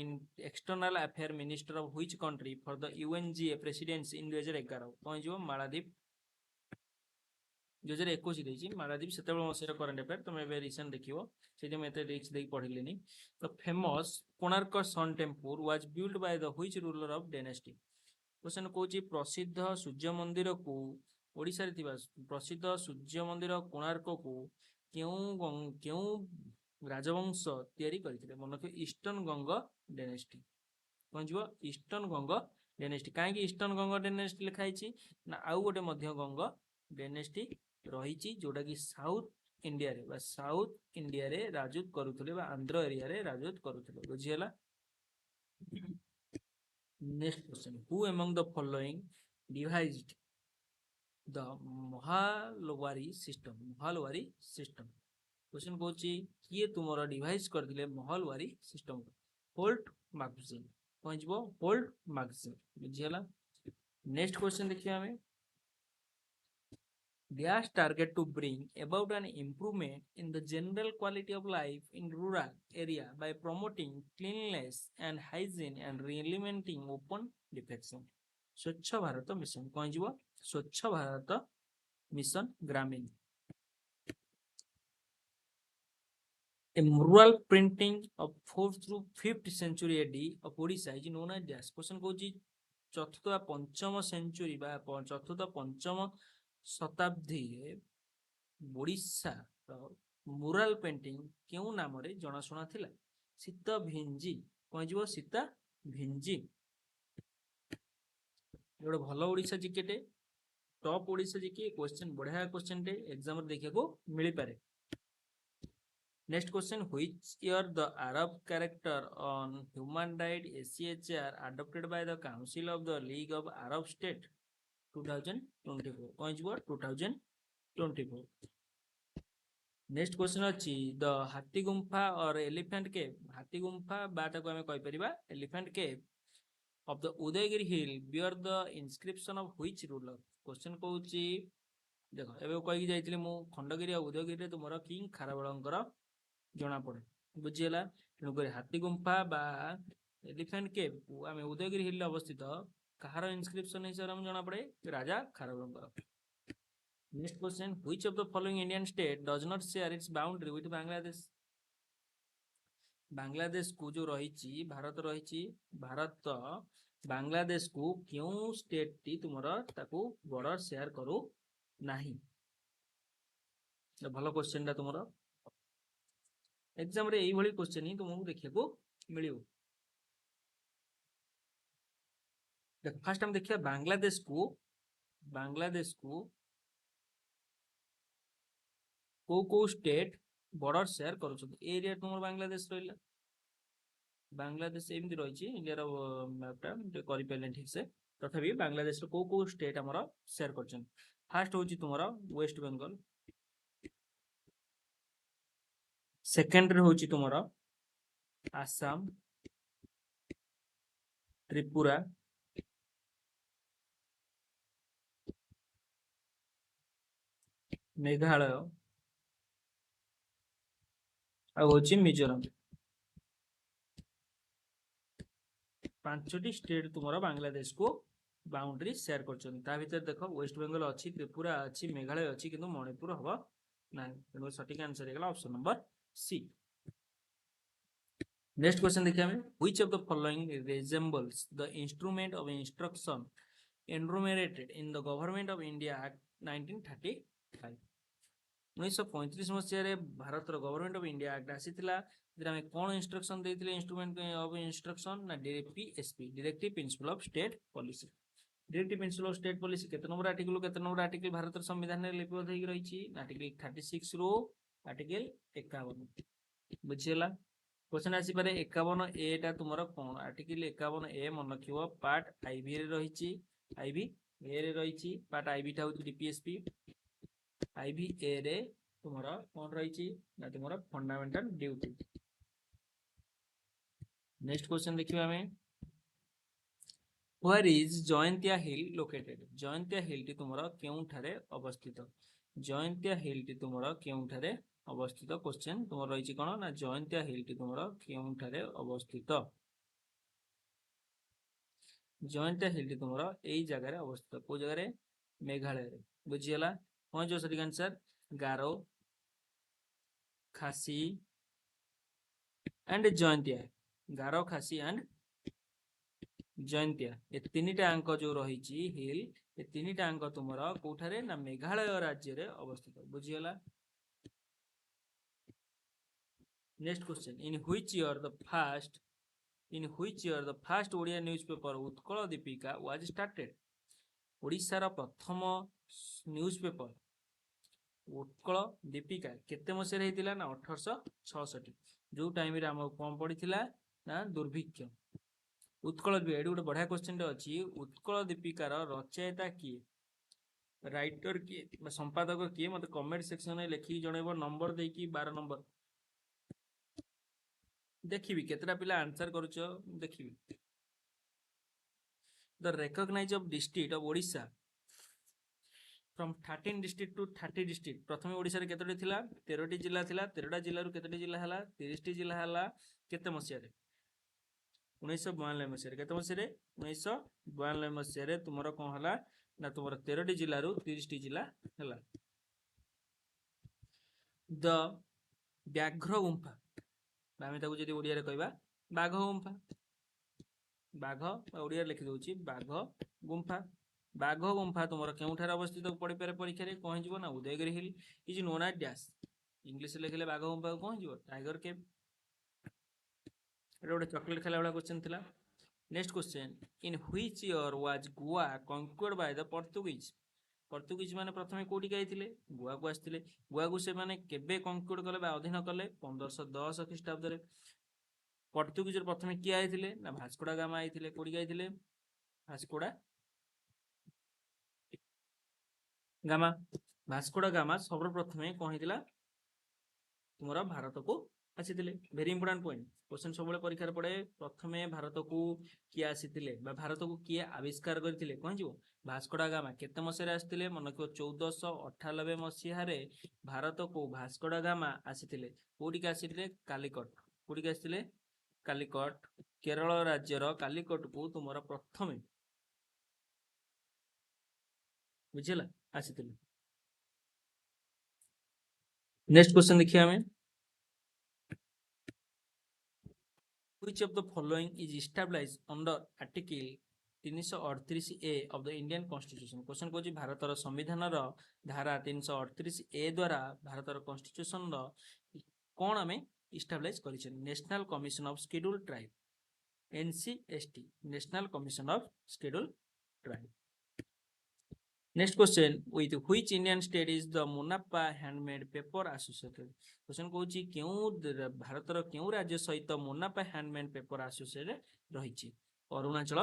external affair minister of which country for the UNGA presidency in 2011 कौन जीवो मालदीप 2021 देछि मालदीप सेतेबेल मसेर करंट अफेयर तुम एबे रिसेंट देखिवो सेति में एते रिक्स देई पढिलेनी the famous Konark sun temple was built by the which ruler of dynasty question कोछि प्रसिद्ध सूर्य मंदिर को ओडिसा रे थिबा प्रसिद्ध सूर्य मंदिर कोणार्क को क्यों राजवंश तैयारी करथिले मन के ईस्टर्न गंग डायनेस्टी कौन जीवो ईस्टर्न गंग डायनेस्टी काहे ईस्टर्न गंग डायनेस्टी लिखाई ना आउ गोटे मध्य गंग डायनेस्टी रही जोटा कि साउथ इंडिया रे साउथ इंडिया रे राजूत करुले आंध्र एरिया रे राजूत करुले बुझीगला next question who among the following devised the Mahalwari system question को किए तुमरा डिवाइस करथिले महलवारी सिस्टम होल्ट मैगजीन कौन जीवो होल्ट मैगजीन बुझीगला नेक्स्ट क्वेश्चन देखिए हमें Dash target to bring about an improvement in the general quality of life in rural area by promoting cleanliness and hygiene and eliminating open defecation. स्वच्छ Bharat mission कौन जीवो स्वच्छ Bharat mission ग्रामीण A mural printing of 4th through 5th century AD of Odisha is known as dash. Question কହୁଛି ଚତୁର୍ଥ ପଞ୍ଚମ century ବା ଚତୁର୍ଥ ପଞ୍ଚମ ଶତାବ୍ଦୀରେ ଓଡ଼ିଶାର ମୁରାଲ ପେଣ୍ଟିଂ କେଉଁ ନାମରେ ଜଣାଶୁଣା ଥିଲା? ସୀତା ଭିଞ୍ଜି। କଣ ଯିବ? ସୀତା ଭିଞ୍ଜି। ଗୋଟେ ଭଲ ଓଡ଼ିଶା ଜିକେଟେ, ଟପ୍ ଓଡ଼ିଶା ଜିକେ କ୍ୱେଶ୍ଚन, ବଢିଆ କ୍ୱେଶ୍ଚନଟେ ଏକ୍ସାମରେ ଦେଖିବାକୁ ମିଳିପାରେ। Next question, which year the Arab character on human right ACHR adopted by the Council of the League of Arab States? 2024. कौन ଯିବ? 2024. Next question ଅଛି the ହାତୀ ଗୁମ୍ଫା or elephant cave. ହାତୀ ଗୁମ୍ଫା ବା ତାକୁ ଆମେ କହିପାରିବା elephant cave of the Udayagiri hill bear the inscription of which ruler? Question କହୁଛି ଦେଖ ଏବେ କହିକି ଯାଇଥିଲି ମୁଁ ଖଣ୍ଡଗିରି ଆଉ ଉଦୟଗିରିରେ ତୁମର କିଙ୍ଗ ଖାରବେଳଙ୍କର ଜଣା ପଡେ, ବୁଝିହେଲା। ତେଣୁକରି ହାତୀ ଗୁମ୍ଫା ବା ଏଲିଫେଣ୍ଟ କେଭ୍ ଆମେ ଉଦୟଗିରି ହିଲରେ ଅବସ୍ଥିତ, କାହାର ଇନସ୍କ୍ରିପସନ ହିସାବରେ ଆମେ ଜଣା ପଡେ? ରାଜା ଖାରବେଳଙ୍କର। Next question, which of the following Indian state does not share its boundary with Bangladesh? ବାଂଲାଦେଶକୁ ଯୋଉ ରହିଛି, ଭାରତ ରହିଛି, ଭାରତ ବାଂଲାଦେଶକୁ କେଉଁ ଷ୍ଟେଟଟି ତୁମର ତାକୁ ବର୍ଡର ସେୟାର କରୁ ନାହିଁ? ଭଲ କ୍ୱେଶ୍ଚନଟା ତୁମର ଏକ୍ସାମରେ ଏଇଭଳି କ୍ୱେଶ୍ଚନ ହିଁ ତୁମକୁ ଦେଖିବାକୁ ମିଳିବ। ଦେଖ ଫାର୍ଷ୍ଟ ଆମେ ଦେଖିବା ବାଂଲାଦେଶକୁ କୋଉ କୋଉ ଷ୍ଟେଟ ବର୍ଡର ସେୟାର କରୁଛନ୍ତି। ଏ ଏରିଆ ତୁମର ବାଂଲାଦେଶ ରହିଲା, ବାଂଲାଦେଶ ଏମିତି ରହିଛି, ଇଣ୍ଡିଆର ମ୍ୟାପଟା କରିପାରିଲେ ଠିକ ସେ। ତଥାପି ବାଂଲାଦେଶର କୋଉ କୋଉ ଷ୍ଟେଟ ଆମର ସେୟାର କରିଛନ୍ତି? ଫାର୍ଷ୍ଟ ହଉଛି ତୁମର ୱେଷ୍ଟ ବେଙ୍ଗଲ, ସେକେଣ୍ଡରେ ହଉଛି ତୁମର ଆସାମ, ତ୍ରିପୁରା, ମେଘାଳୟ ଆଉ ହଉଛି ମିଜୋରାମ। ପାଞ୍ଚଟି ଷ୍ଟେଟ ତୁମର ବାଂଲାଦେଶକୁ ବାଉଣ୍ଡରୀ ସେୟାର କରୁଛନ୍ତି। ତା ଭିତରେ ଦେଖ ୱେଷ୍ଟ ବେଙ୍ଗଲ ଅଛି, ତ୍ରିପୁରା ଅଛି, ମେଘାଳୟ ଅଛି, କିନ୍ତୁ ମଣିପୁର ହବ ନାହିଁ। ତେଣୁ ସଠିକ ଆନ୍ସର ହେଇଗଲା option number C. Next question देखिए हमें, which of the following resembles the instrument of instruction enumerated in the Government of India Act 1935? 1935 ମସିହାରେ ଭାରତର ଗଭର୍ଣ୍ଣମେଣ୍ଟ ଅଫ ଇଣ୍ଡିଆ ଆକ୍ଟ ଆସିଥିଲା। ସେଥିରେ ଆମେ କଣ ଇନଷ୍ଟ୍ରକ୍ସନ ଦେଇଥିଲେ? ଇନଷ୍ଟ୍ରୁମେଣ୍ଟ ଅଫ ଇନଷ୍ଟ୍ରକ୍ସନ ନା DPSP, directive principle of state policy. Directive principle of state policy କେତେ number article କେତେ ନମ୍ବର ଆର୍ଟିକଲ ଭାରତର ସମ୍ବିଧାନରେ ଲିପିବଦ୍ଧ ହେଇକି ରହିଛି? ଆର୍ଟିକଲ 36 ରୁ ଆର୍ଟିକଲ 51। ବୁଝିହେଲା। क्वेश्चन आसीपारे 51A टा तुमर कौन? आर्टिकल 51A मन रखियो पार्ट आईबी रे रहिछि, आईबी ए रे रहिछि, पार्ट आईबी टा होछि डीपीएसपी, आईबी ए रे तुमर कौन रहिछि ना तुमर फंडामेंटल ड्यूटी। नेक्स्ट क्वेश्चन देखिबा हमें, where is Jaintia hill located? Jaintia hill टी तुमर केउं ठारे अवस्थित? जयंतिया हिल टी तुमर केउं ठारे अवस्थित? क्वेश्चन तुमर रहिछि कोन ना जयंतिया हिल टी तुमर केउं ठारे अवस्थित? जयंतिया हिल टी तुमर एई जगह रे अवस्थित। को जगह रे? मेघालय रे। बुझियला। कोन जो सटीक आंसर? गारो, खासी एंड जयंतिया। गारो, खासी एंड जयंतिया ए तीनिटा अंक जो रहिछि हिल, ए तीनिटा अंक तुमर कोठारे ना मेघालय राज्य रे अवस्थित। बुझियला। Next question, in which year the first Odia newspaper Utkal Deepika was started? Odisha रा प्रथम न्यूज़पेपर उत्कल दीपिका केते मसिया हेतिला ना 1866। जो टाइम रे हम कोन पडिथिला ना दुर्भिक्ष। उत्कल दीपिका एडी गोटे बढ़िया क्वेश्चन टे अछि, उत्कल दीपिका रा रचयिता किए, राइटर किए, संपादक किए? मते कमेंट सेक्शन में लिखि जणैबो, नंबर देकी 12 नंबर देखिबी केतरा पिला आंसर करूछ देखिबी। The recognise of district of Odisha from 13 district to 30 district. प्रथम ओडिशा रे केतोटी थिला? 13टी जिल्ला थिला। 13टा जिल्ला रु केतोटी जिल्ला हला? 30टी जिल्ला हला। केते मसिया रे? 1992 मसिया रे। केते मसिया रे? 1992 मसिया रे तुमरो कोन हला ना तुमरो 13टी जिल्ला रु 30टी जिल्ला हला। द व्याघ्र गुंफा आम जदि ओडिया कहवा बाघ गुंफा, बाघ ओडिया लिखि दउछि बाघ गुंफा। बाघ गुंफा तुम केउठार अवस्थित पड़ी पारे परीक्षा रे कौन जीवो ना Udayagiri hill is known as dash. English लिखिले बाघ गुंफा को कौन जीवो टाइगर केव। एटा गोटे चॉकलेट खाला वाला क्वेश्चन थिला। Next question, in which year was Goa conquered by the Portuguese. Portuguese माने प्रथमे कोठी आइथिले गोवा को आस्थिले। गोवा को से माने केबे कन्क्वर्ड कले बा अधीन कले 1510 ख्रीष्टाब्द रे। पोर्तुगीज प्रथमे किए आइथिले ना भास्कोडा गामा आइथिले। कोठी आइथिले भास्कोडा गामा। भास्कोडा गामा सर्वप्रथमे कौन होइतिला तुमरा भारत को आसीथिले। वेरी इंपोर्टेंट पॉइंट क्वेश्चन सब परीक्षा पड़े। प्रथमे भारत को किए आसीथिले बा भारत को किए आविष्कार करथिले कौन जीवो भास्कोडा गामा। केते मसिया रे आसीथिले मन रखियो 1498 मसिया रे भारत को भास्कोडा गामा आसीथिले। कोठी के आसीथिले कालीकट। कोठी के आसीथिले कालीकट केरल राज्यर कालीकट को तुमरा प्रथमे बुझिला आसीथिले। नेक्स्ट क्वेश्चन देखिए हमें, which of the following is established under article 338A of the Indian Constitution। Question कहूँ भारतर संविधान धारा 338A द्वारा भारतर कॉन्स्टिट्यूशन कौन आम इस्टाब्लिश कर national commission of schedule tribe NCST national commission of schedule tribe. Next question, with which Indian state is the मुनापा handmade paper associated. Question कहूँ क्यों भारतर क्यों राज्य सहित मुनापा हैंडमेड पेपर एसोसिएटेड रही। Arunachal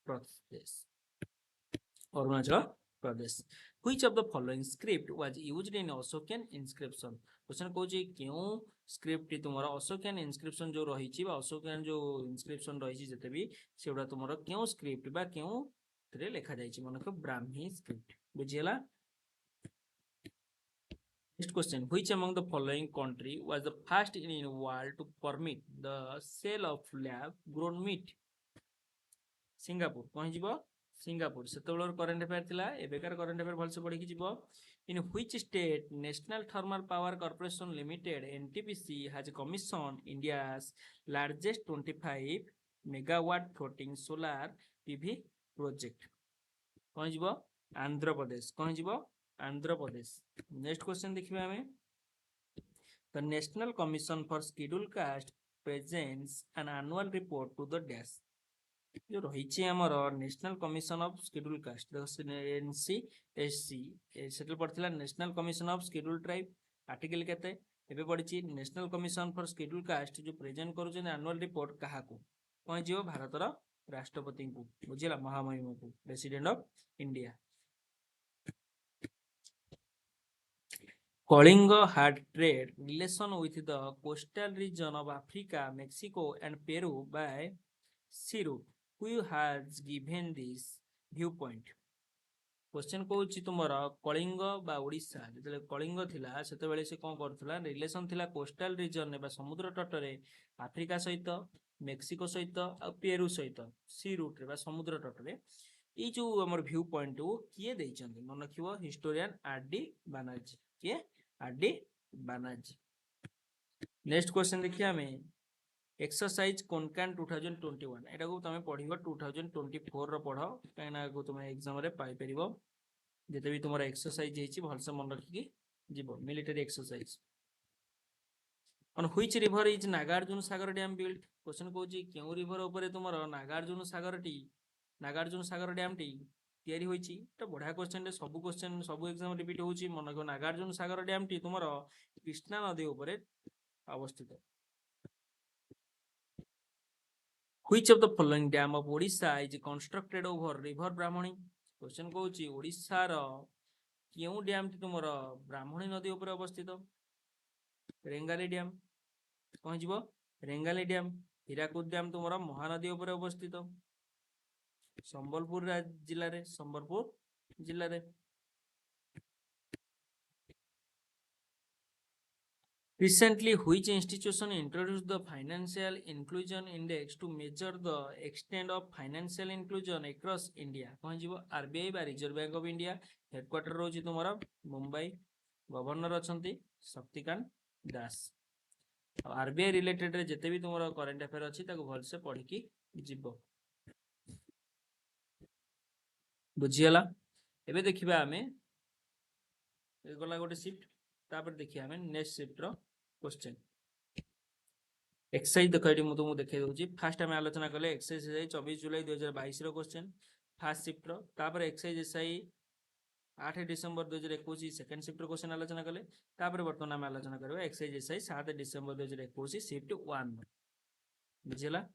Pradesh. Arunachal Pradesh. Which of the following script was used in Ashokan inscription। Question कहूँ क्यों script तुम अशोकियन इनस्क्रिप्शन जो रही अशोकियन जो इनस्क्रिप्शन रही जिते भी से तुम क्यों स्क्रिप्ट बा क्यों लिखा जाइए मन को ब्राह्मी स्क्रिप्ट बुझीगला। Next question, which among the following country was the first in the world to permit the sale of lab grown meat। Singapore कौन जीव सिंगापुर से करेन्ट अफेयर थिला एबेकार करेन्ट अफेयर भलसे पढ़ी जीव। In which state national thermal power corporation limited NTPC has commission India's largest 25 megawatt floating solar PV project. कौन जीव आंध्र प्रदेश। कौन जीव आंध्र प्रदेश। नेक्स्ट क्वेश्चन देखिए हमें, the national commission for schedule caste presents an annual report to the dash. जो रही आमर national commission of schedule caste NCSC से पड़ता national commission of schedule tribe article केते एबे पड़ी national commission for schedule caste जो प्रेजेंट करूछन एनुअल रिपोर्ट कहा को कौन जीव भारतर राष्ट्रपति को बुझिला महामहिम को president of India. Kalinga had trade relation with the coastal region of Africa, Mexico and Peru by sea route। Who has given this viewpoint। Question कहूँ तुम कलिंग बा ओडिशा जो कलिंग थिला सेते से कौन करथुला रिलेशन थिला कोस्टल रीजन बा समुद्र तटरे आफ्रिका सहित मेक्सिको सहित आ पेरू सहित सी रूट रे बा समुद्र तटरे ये जो हमर व्यू पॉइंट किए देइचंदी मन रखिबो हिस्टोरियन RD बनर्जी। किए RD बनर्जी। नेक्स्ट क्वेश्चन देखिए हमें, एक्सरसाइज कोनकान 2021 एटा को तुम पढ़िबो 2024 रो पढ़ो कहिना को तुम एग्जाम रे पाई परिबो जेते भी तुमरा एक्सरसाइज हेची भलसे मन रखी जीवो military exercise. On which river is Nagarjuna Sagar dam built. Question कहूँ क्यों रिवर ऊपर तुमरा नागार्जुन सागर डैम टी तैयारी होईची। तो बढ़िया क्वेश्चन रे सब एग्जाम रिपीट होची मन रखो नागार्जुन सागर डैम टी तुमरा कृष्णा नदी ऊपर अवस्थित। Which of the following dam of Odisha is constructed over river Brahmani. Question कहूँ ओडिशा रो क्यों डैम टी तुमर ब्राह्मणी नदी ऊपर अवस्थित। रेंगाली डैम। कौन जीव रेंगाली डैम। हीराकुद डैम तुमर महानदी ऊपर अवस्थित संबलपुर जिले रे। Recently, which institution introduced the Financial Inclusion Index to measure the extent of financial inclusion across India। कौन जीव RBI बा reserve bank of India. Headquarter रोची तुमरा मुंबई। गवर्नर अछंती शक्तिकांत दास। आरबीआई रिलेटेड रे जते भी तुमरो करंट अफेयर अछि ताको भल से पढ़ी की जिवो बुझियला। एबे देखिबा आमे गला गोटे शिफ्ट तापर देखिया आमे नेक्स्ट शिफ्ट रो क्वेश्चन एक्सरसाइज देखो ये तुमको देखे दूची फास्ट आम आलोचना कले एक्सरसाइज 24 जुलाई 2022 रो क्वेश्चन फास्ट शिफ्ट रो तापर exercise SI 8 December 2021 second shift रो क्वेश्चन आलोचना कले तापर वर्तमान आम आलोचना करबा एक्सरसाइज एसआई 7 डिसेंबर 2021 शिफ्ट 1 बुझिला।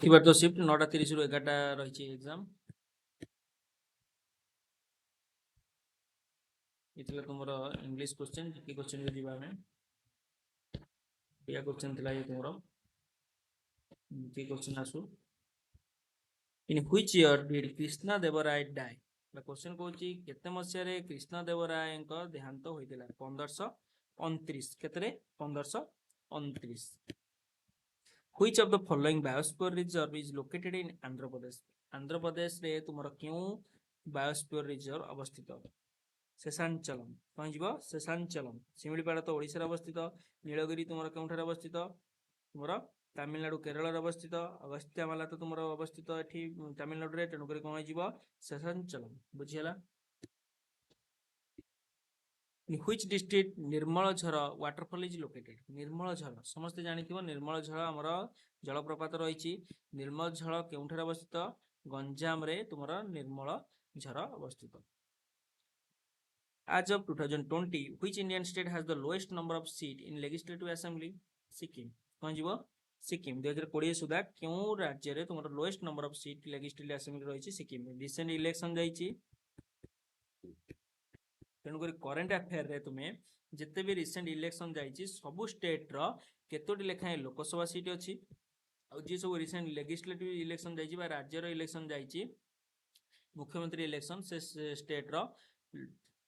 किबार तो शिफ्ट 9:30 रु 11टा रहिछि एग्जाम इतले तुमरो इंग्लिश क्वेश्चन की क्वेश्चन के दिबा में या क्वेश्चन थिला ये तुमरो की क्वेश्चन आसु in which year did Krishna Devaraya die question कहूँ केते मसीह कृष्ण देवराय देहांत होता 1529 केतरे 1529 which of the following biosphere reserve is located in Andhra Pradesh रे तुमरो क्यों बायोस्फीयर रिजर्व अवस्थित शेषांचलम कौन जीव शेषांचलम शिमिलीपाड़ तो ओडिशा अवस्थित नीलगिरी तुम केउठार अवस्थित तुम तमिलनाडु केरल अवस्थित अगस्त्यामाला तो तुम अवस्थित एठी तमिलनाडु रे तेणुक कौन जीव शेषांचलम बुझीगला। इन व्हिच डिस्ट्रिक्ट निर्मल झर वाटरफॉल इज लोकेटेड निर्मल झर समस्त जानिथिबो निर्मल झर हमर जलप्रपात रही निर्मल झर केउठार अवस्थित गंजाम रे तुमरा निर्मल झर अवस्थित। As of 2020, which Indian state has the lowest number of seats in Legislative Assembly? Sikkim. कौन जीव सिक्किम 2020 सुधा क्यों राज्य रे तुमर lowest number of seat legislative assembly रही सिक्किम रिसेंट इलेक्शन जाइए तेणुक करेन्ट अफेयर रे तुम्हें जिते भी रिसेंट इलेक्शन जाइए सबु स्टेट रो केतोटी लेखाएं लोकसभा सीट अच्छी जी सब रिसेंट लेजिस्लेटिव इलेक्शन जाइए राज्यर इलेक्शन जाइए मुख्यमंत्री इलेक्शन से स्टेट रो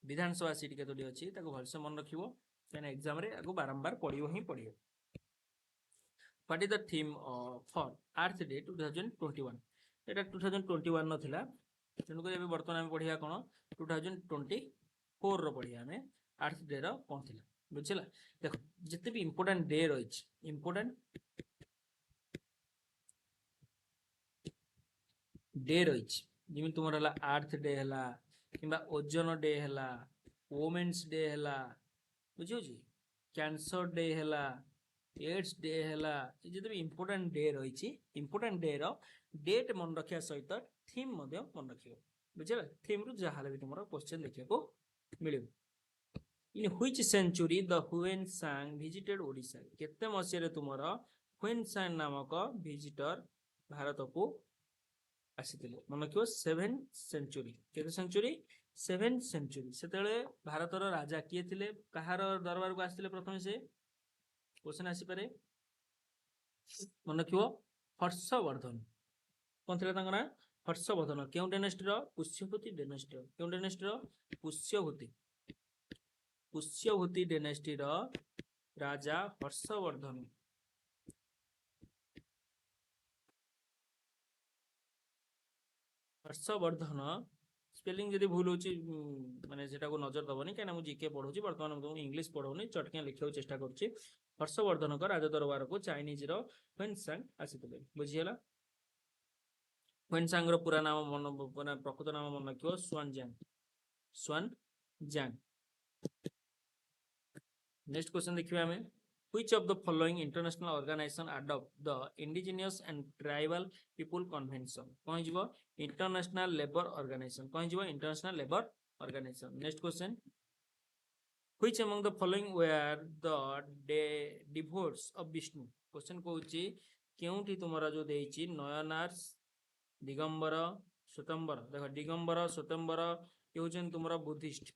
विधानसभा सीट केतोटी अच्छी भलसे मन रखिबो कहना एग्जाम रे आगु बारंबार पढ़ियो ही पढ़ियो। What is the theme for earth day 2021 एटा 2021 नथिला तेणुक एबे वर्तमान आमे पढ़िया कोन 2024 रो पढ़िया आमे अर्थ डे रो कोन थिला बुझिला। देखो जते भी इंपोर्टेंट डे रहिछ इंपोर्टेंट डे रहिछ जिमि तुमर हला अर्थ डे हला किंबा ओजोन डे हला वुमेन्स डे हला बुझियो जी कैंसर डे हला एड्स डे हला जिते भी इंपोर्टेंट डे रही इंपोर्टेंट डे रो डेट मन रखिया सहित थीम मध्य मन रखियो बुझिला थीम रु जहाले भी तुमरो क्वेश्चन देखिया को मिलियो। इन व्हिच सेंचुरी द ह्वेन सांग विजिटेड ओडिशा केते मसिया रे तुमरो ह्वेन सांग नामक विजिटर भारत को आसीथिले मन रखियो 7th सेंचुरी केते सेंचुरी 7th सेंचुरी सेतेले भारतर राजा किए थिले कहार दरबार को आसीथिले प्रथम से क्वेश्चन आसी पारे मन रखियो हर्षवर्धन कौन थिला तांको ना हर्षवर्धन केउ डायनेस्टी रो पुष्यभूति डायनेस्टी रो केउ डायनेस्टी रो पुष्यभूति डायनेस्टी रो राजा हर्षवर्धन हर्षवर्धन स्पेलिंग जदि भूल होची माने सेटा को नजर दबनी काना मु जीके पढौची वर्तमान मु इंग्लिश पढौनी चटकिया लिखियो चेष्टा करची हर्षवर्धन को राजा दरबार को चाइनीज रो ह्वेनसांग आसीतले बुझियला। ह्वेनसांग रो पूरा नाम मन प्रकृत नाम मन रखियो स्वानजांग। नेक्स्ट क्वेश्चन देखिबा हमें which of the following international organization adopt the indigenous and tribal people convention कौन जीवो इंटरनेशनल लेबर ऑर्गेनाइजेशन कौन जीवो international labour organisation. Next question which among the following were the divorce of Vishnu question कहूची केउठी तुमरा जो देइची नयनार्स दिगंबर स्वतंबर देखो दिगंबर स्वतंबर केउचन तुमरा बुद्धिस्ट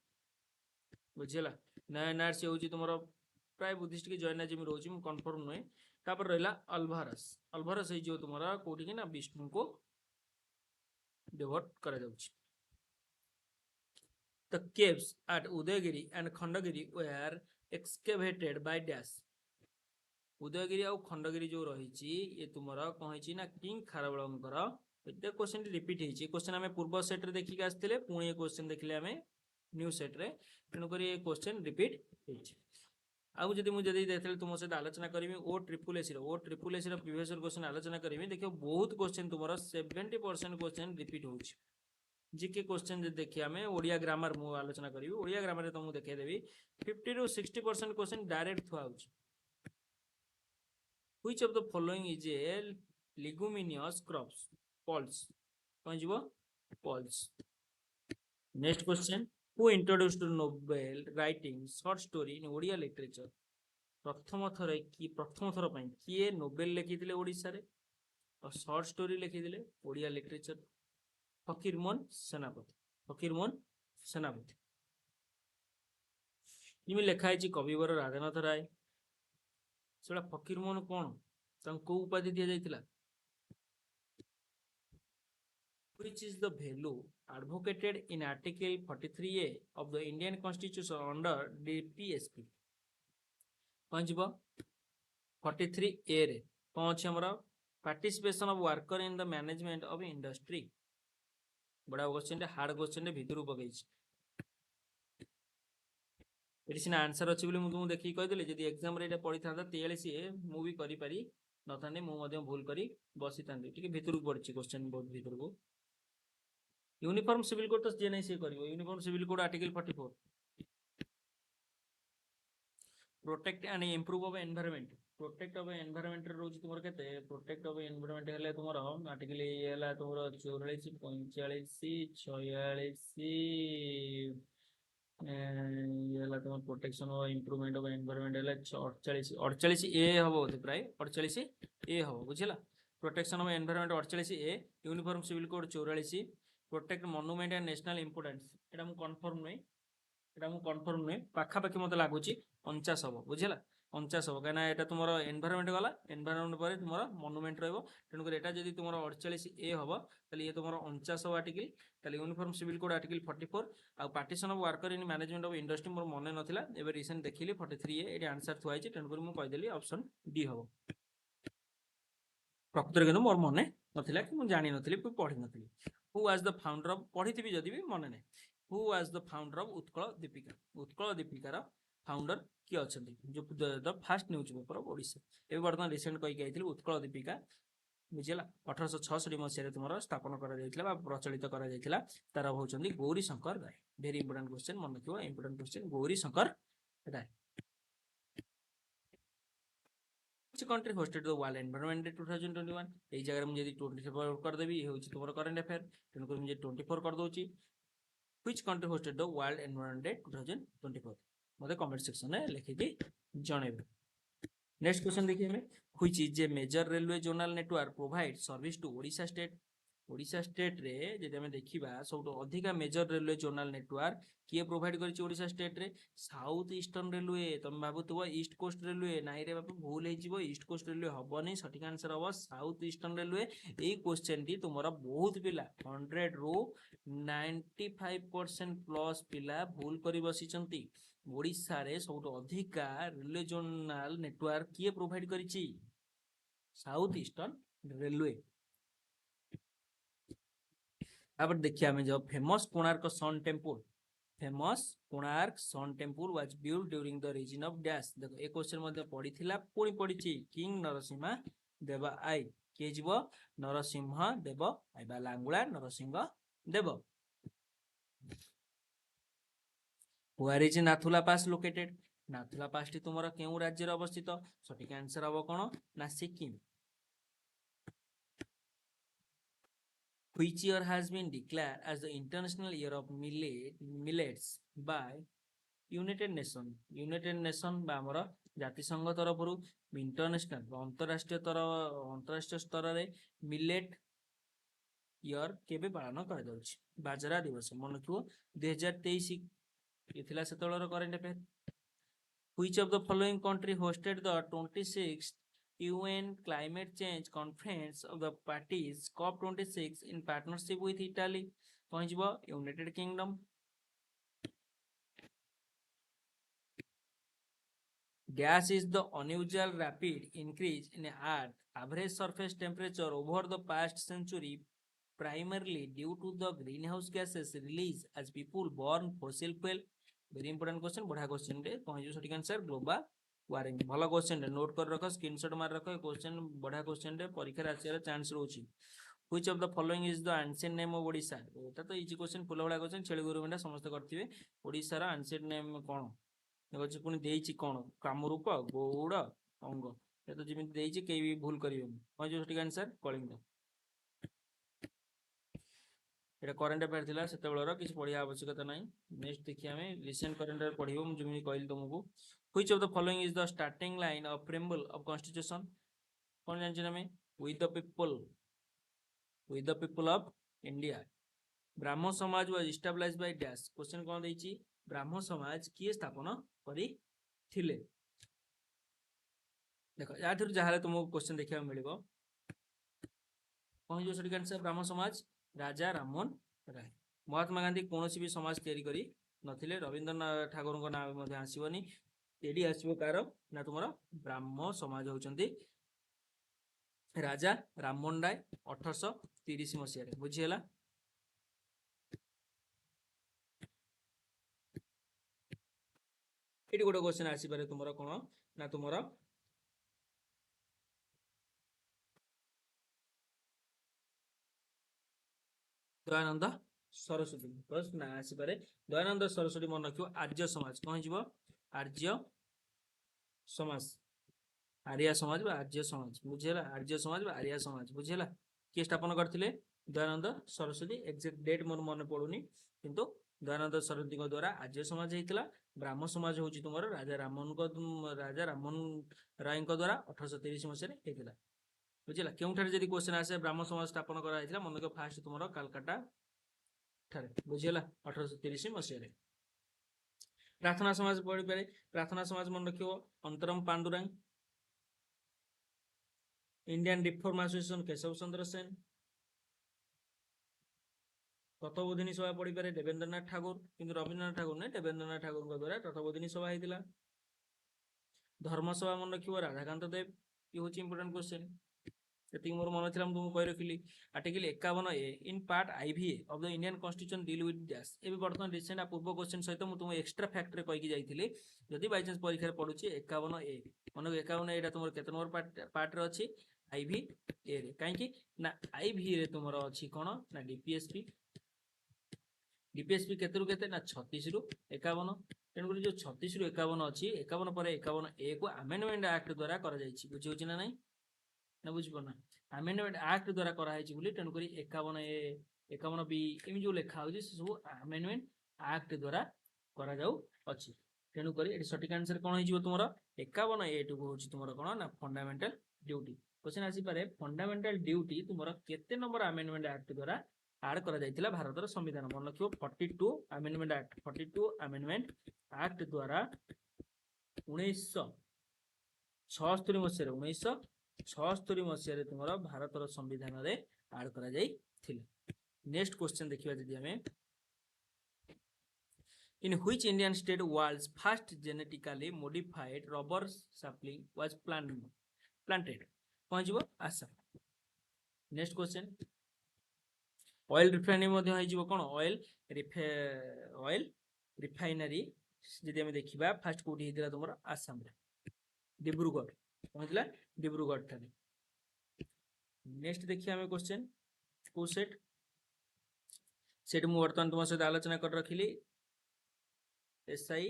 बुझिला नयनार्स होची तुमरा प्राय बुद्धिस्ट की जैनिज्म रोची मु कंफर्म नय तापर रहला अल्भारस है जो तुमरा कोठी कि ना विष्णु को डिवोट करा जाउची। The caves at Udayagiri and Khandagiri were excavated by dash Udayagiri और खंडगिरी जो रही ये तुमरा कौन ना किंग खारवेलंकर क्वेश्चन रिपीट होइछि क्वेश्चन हमें पूर्व सेट रे देखि के आस्थिले पुणी ए क्वेश्चन देखिले हमें न्यू सेट रे तेणु करी ए क्वेश्चन रिपीट होइछि आउ जदि मु जदि देखले तुम सहित आलोचना करबी ओ ट्रिपल एसी रो प्रीवियस क्वेश्चन आलोचना करबी देखियो बहुत क्वेश्चन तुमरो 70% क्वेश्चन रिपीट होउछि जीके क्वेश्चन देखिए हमें ओडिया ग्रामर मु आलोचना करी ओडिया ग्रामर तुमको देखा देवी 50 to 60% क्वेश्चन डायरेक्ट थुआ which of the following is a leguminous crops pulse कौन जीवो pulse next question who introduced novel writing short story in Odia literature प्रथम थर पई किए नोवेल लिखिथिले ओडिसा रे और शॉर्ट स्टोरी लिखिथिले ओडिया लिटरेचर फकीरमोहन सेनापति इमे लेखा है कविवर राधानाथ राय से फकीरमोहन कौन को उपाधि दि जाइतिला which is the value advocated in article 43A of the Indian Constitution under DPSP कौन जीव 43A रे कौन अछि हमर participation of worker in the management of industry बड़ा क्वेश्चन हार्ड क्वेश्चन भितर पकई ये सीना आंसर अच्छी बोली तुमको देखिए कहीदेली जब एग्जाम रे पड़ी था 43 मु भी करी पारी नथाने मु भूल करी बसी था भितर पड़ी क्वेश्चन बहुत भितर को यूनिफॉर्म सिविल कोड तो जे नहीं से करिवो uniform civil code article 44 protect and improve of environment protect of environment रे रोज तुमर केते प्रोटेक्ट ऑफ एनवायरनमेंट हेले तुमर आर्टिकल ये हला तुमर 44 45 46 तुम प्रोटेक्शन और इम्प्रूवमेंट ऑफ एनवायरनमेंट है 48 ए हम बोधे प्राय 48 ए हम बुझेगा protection of environment 48 A uniform civil code 44 protect monument and national importance एटा मु कंफर्म नुहे पाखापाखि मत लगुच 49 हम बुझेगा 49 हम कहीं यहाँ तुम एनवायरनमेंट गला एनवायरनमेंट पर तुम मॉन्यूमेंट रो जब तुम 48 ए हम ताले ये तुम 49 आर्टिकल ताले यूनिफॉर्म सिविल कोड आर्टिकल 44 आ partition of worker in management of industry मोर मन नथिला एबे रिसेंट देखिली 43 ए एटी आंसर थुआ है तेणुक मुझे कहीदेली ऑप्शन डी हम प्रकृत में मोर मन नथिला कि जानी नथिली पढ़ी नथिली who was the founder of पढ़ी थी जदि भी मन नहीं who was the founder of Utkal दीपिकार फाउंडर किए अच्छा जो the first newspaper of Odisha ए बर्तमान रिसेंट कही आई उत्कल दीपिका बुझेगा 1866 मसीह तुम स्थापन कर प्रचलित कर तार होती Gauri Shankar Rai very important question मन रखियो important question Gauri Shankar Rai Which country hosted the World Environment Day 2021 এই জায়গায় আমি যদি 24 कर देबी ये होची तुम्हारा करंट अफेयर तेन को मुझे 24 कर दोची Which country hosted the World Environment Day 2024 मते कमेंट सेक्शन में लिखि के जणेबे नेक्स्ट क्वेश्चन देखिए हमें which is a major railway zonal network provide service to Odisha state रे जदि हमें देखिबा सब अधिका मेजर रेलवे जोनल नेटवर्क किए प्रोवाइड करिछि ओडिशा स्टेट रे साउथ ईस्टर्न रेलवे तुम भाबुथबो ईस्ट कोस्ट रेलवे नाइ रे बापू भूल हे जिवो ईस्ट कोस्ट रेलवे हबनी सठिक आंसर हबो साउथ ईस्टर्न रेलवे ए क्वेश्चन टी तुमरा बहुत पिला 100 रो 95% प्लस पिला भूल करि बसिचंती ओडिशा रे सब अधिका रेलवे जोनल नेटवर्क किए प्रोवाइड करिछि साउथ ईस्टर्न रेलवे अब देखिए हमें जो famous Konark sun temple was built during the reason of dash देखो ए क्वेश्चन मध्ये पढ़िथिला पुणी पढ़िछि किंग नरसिंह देव आई के जीव नरसिंह देव आइबा Langula Narasimha Deva where is Nathu La pass located Nathu La pass टी तुमरा केउ राज्य रे अवस्थित सठिक आंसर हबो कोन ना Sikkim Which year has been declared as the International Year of Millets by United Nation बा हमर जाति संघ तरफ इंटरनेशनल अंतरराष्ट्रीय स्तर रे मिलेट ईयर केबे पालन कर जाउछि बाजरा दिवस मन रखियो 2023 ये थिला सेतळर current affair Which of the following country hosted the 26th UN Climate Change Conference of the Parties COP26 in partnership with Italy? पहुंचबो United Kingdom. Gas is the unusual rapid increase in Earth average surface temperature over the past century primarily due to the greenhouse gases released as people burn fossil fuel. Very important question, बढ़िया question रे कौन जो सटीक answer global warming. भला question रे note कर रख, screenshot मार रख, क्वेश्चन बढ़िया क्वेश्चन रे परीक्षा आसार chance रोची। Which of the following is the ancient name of Odisha? एटा तो इजी क्वेश्चन, फुल वाला क्वेश्चन, छेली गुरु मेंढा समस्त करथिबे। ओडिसा रा ancient name कोन देखो पुणी देइछि कोन, कामरूप, गौड़, अंग। ये तो जिमिति देइछि केही भी भूल करियोनी। कौन जो सटीक आंसर कलिंग। এটা করেন্ট अफेयर थिला सेतेबेलर किछ पढिया आवश्यकता नाही। नेक्स्ट देखि हमें रिसेंट करेंट अफेयर पढिबो। मु जेमि कहली तुमको which of the following is the starting line of preamble of constitution. कोन जानछि हमें with the people of India. Brahmo Samaj was established by dash. Question कोन दैछि, ब्राह्मण समाज किए स्थापन करि थिले। देखो या थरु जहाले तुमको क्वेश्चन देखिया मिलिबो। कोन जो सटीक आंसर ब्राह्मण समाज राजा राममोहन राय। महात्मा गांधी कौन भी समाज तैयारी करी नथिले। रविंद्रनाथ ठाकुर को नाम मध्ये आसीबनी। एडी आसीबो कार ना तुमरो ब्राह्मण समाज होचंती राजा राममोहन राय 1830 मसिया रे। बुझियला। एडी गोटे क्वेश्चन आसी पारे तुमरो कोन ना तुमरो दयानंद सरस्वती। प्रश्न आसी पारे दयानंद सरस्वती मन रखियो आर्य समाज। कौन जीवो आर्य समाज, आर्य समाज बा आर्य समाज। बुझियला, आर्य समाज बा आर्य समाज। बुझियला। किए स्थापन करथिले दयानंद सरस्वती। एग्जैक्ट डेट मोर मन पडुनी, किंतु दयानंद सरस्वती को द्वारा आर्य समाज हेतिला। ब्राह्मण समाज होची तुमरो राजा राममोहन राय को द्वारा 1830 मसिया रे हेतिला। बुझिला। केउठारे जदी क्वेश्चन आसे ब्राह्मण समाज स्थापन करा हेतिला मन को फास्ट तुमरो कलकत्ता ठारे। बुझिला 1830 मसिया रे। प्रार्थना समाज पढ़ी पारे। प्रार्थना समाज मन रखियो अंतरम Pandurang. Indian reform association Keshav Chandra Sen. Tattvabodhini Sabha पढ़ी पारे देवेंद्रनाथ ठाकुर, किंतु रविंद्रनाथ ठाकुर ने देवेंद्रनाथ ठाकुर को द्वारा तत्वबोधिनी सभा हेतिला। धर्म सभा मन रखियो राधाकांत देव। ये होची इंपोर्टेंट क्वेश्चन, एतिक मोर मन थिला तुमको कहि रखिली। Article 51 A in part IVA of the Indian constitution deal with dash. एबे वर्तमान रिसेंट आ पूर्व क्वेश्चन सहित मु तुमको एक्स्ट्रा फैक्ट रे कहि कि जाइथिली। जदि बाय चांस परीक्षा रे पडुची 51 ए मन 51 एटा तुमर केते नंबर पार्ट रे अछि आईवी ए रे। काहे कि ना आईवी रे तुमर अछि कोन ना डीपीएसपी। डीपीएसपी केते रु केते ना 36 रु 51। तेन जो 36 रु 51 अछि 51 पर 51 ए को अमेंडमेंट एक्ट द्वारा करा जाइछि। बुझि होछि ना नाही ना बुझि पना। अमेंडमेंट एक्ट द्वारा करा हाइछि बोली तेन करी 51 ए 51 बी एमि जो लेखा होछि से सब अमेंडमेंट एक्ट द्वारा करा जाउ अछि। तेन करी एटी सटीक आंसर कोन होइजिवो तुमरो 51 ए टू होछि तुमरो कोन ना फंडामेंटल ड्यूटी। क्वेश्चन आसी पारे फंडामेंटल ड्यूटी तुमरो केते नंबर अमेंडमेंट एक्ट द्वारा ऐड करा जाइतिला भारतर संविधान। मन रखियो 42 अमेंडमेंट एक्ट। 42 अमेंडमेंट एक्ट द्वारा 1976 मसिया रे 1976 मसिया रे तुमरो भारतर संविधान रे ऐड करा जाई थिला। नेक्स्ट क्वेश्चन देखिबा जदी हमें in which Indian state was first genetically modified rubber sapling was planted। कौन जीवो Assam. Next question oil refinery मध्ये होई जीवो कोन ऑयल रिफाइनरी जदी हमें देखिबा फर्स्ट कोठी हितला तुमरो आसाम रे डिब्रुगढ़। पहुंचला डिब्रुगढ़ ठाने। नेक्स्ट देखिए हमें क्वेश्चन को सेट मु वर्तमान तुम सहित आलोचना कर रखिली। एसआई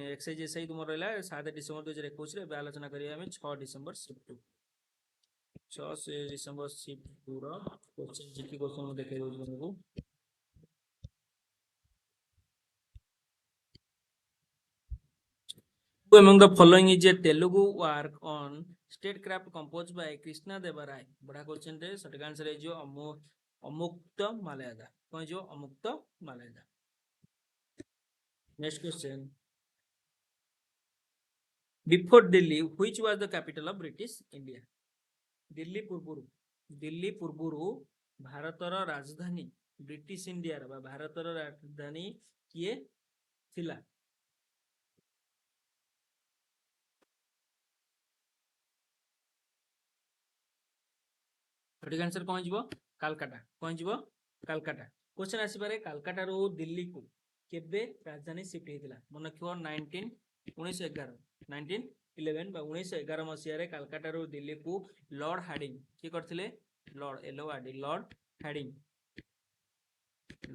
एक्साइज एसआई तुम रहला 7 डिसेंबर 2021 रे आलोचना करिया हमें 6 डिसेंबर शिफ्ट 6 डिसेंबर शिफ्ट 2 रो क्वेश्चन जीके क्वेश्चन मु देखाइ दउ तुमको। Among the following is a Telugu work on statecraft composed by Krishna Deva Rai। बड़ा क्वेश्चन रे सटीक आंसर है जो अमुक्त मालयदा। कौन जो Amukta Malyada. Next question before Delhi which was the capital of British India. Delhi पूर्वरु भारतर राजधानी ब्रिटिश इंडिया रा भारतर राजधानी किए थिला। सटीक आंसर कौन जीवो କାଲକାଟା କଣ ଯିବ କାଲକାଟା क्वेश्चन ଆସିପାରେ କାଲକାଟା ରୁ ଦିଲ୍ଲୀ କୁ କେବେ ରାଜଧାନୀ ଶିଫ୍ଟ ହେଇଥିଲା ମନେ ରଖିବ 1911 1911 ବା 1911 ମସିହାରେ କାଲକାଟା ରୁ ଦିଲ୍ଲୀ କୁ ଲର୍ଡ ହାର୍ଡିଂ କିଏ କରିଥିଲେ ଲର୍ଡ LORD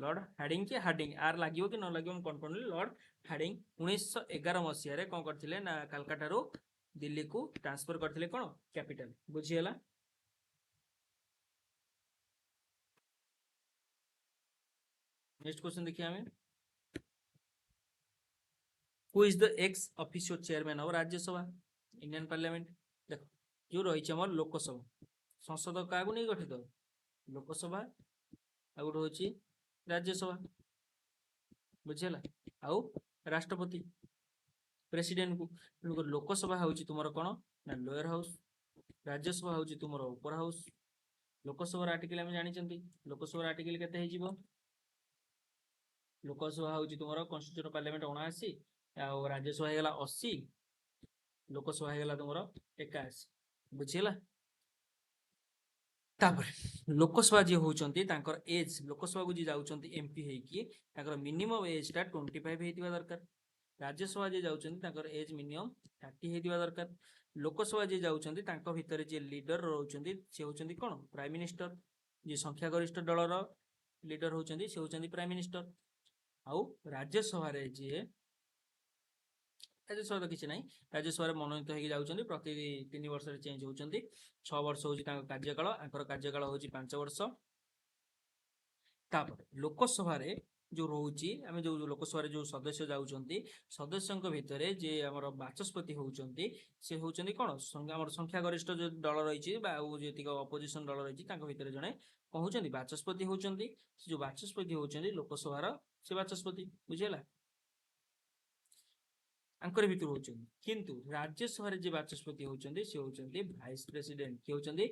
ଲର୍ଡ ହାର୍ଡିଂ କି ହାର୍ଡିଂ ଆର ଲାଗିବ କି ନ ଲାଗିବ ମୁଁ କନଫର୍ମ ଲର୍ଡ ହାର୍ଡିଂ 1911 ମସିହାରେ କଣ କରିଥିଲେ ନା କାଲକାଟା ରୁ दिल्ली को ट्रांसफर करथिले कोन कैपिटल बुझियला नेक्स्ट क्वेश्चन देखिए हमें who is the x official chairman of Rajya Sabha Indian parliament देखो जो रही हमर लोकसभा संसद कागु नहीं गठित लोकसभा आ गुड होची राज्यसभा बुझियला आउ राष्ट्रपति प्रेसिडेंट को लोकसभा होची तुमरो कोन ना लोअर हाउस राज्यसभा होची तुमरो ऊपर हाउस लोकसभा आर्टिकल हम जानि चंती लोकसभा आर्टिकल केते हे जीवो लोकसभा होची तुमरो कॉन्स्टिट्यूशन पार्लियामेंट 79 आ राज्यसभा हे गला 80 लोकसभा हे गला तुमरो 81 बुझियला तापर लोकसभा जे होचंती तांकर एज लोकसभा को जे जाउचंती एमपी हे की तांकर मिनिमम एज ता 25 हेतिबा दरकार राज्यसभा जे जाउचंती तांकर एज मिनिमम 30 हेतिबा दरकार लोकसभा जे जाउचंती तांको भितरे जे लीडर रहउचंती से होचंती कोन प्राइम मिनिस्टर जे संख्या गरिष्ठ दलर लीडर होचंती से होचंती प्राइम मिनिस्टर आउ राज्यसभा रे जे राज्यसभा तो किसी ना राज्यसभा मनोनीत हो जाऊँच प्रति 3 वर्ष चेंज होती 6 वर्ष हूँ कार्यकाल आंकर कार्यकाल हूँ 5 वर्ष तापर लोकसभा जो रोचे आम जो लोकसभा जो सदस्य जाऊँच सदस्यों भितर जे आम बाचस्पति होती से होती कौन आम संख्या गरिष्ठ जो दल रही जी अपोजिशन दल रही भितर जड़े कौन होती बाचस्पति होती जो बाचस्पति होती लोकसभार से बाचस्पति बुझेगा आंकर भितर होचंदी किंतु राज्यसभा रे जे बाचस्पति होचंदी से होचंदी वाइस प्रेसिडेंट के होचंदी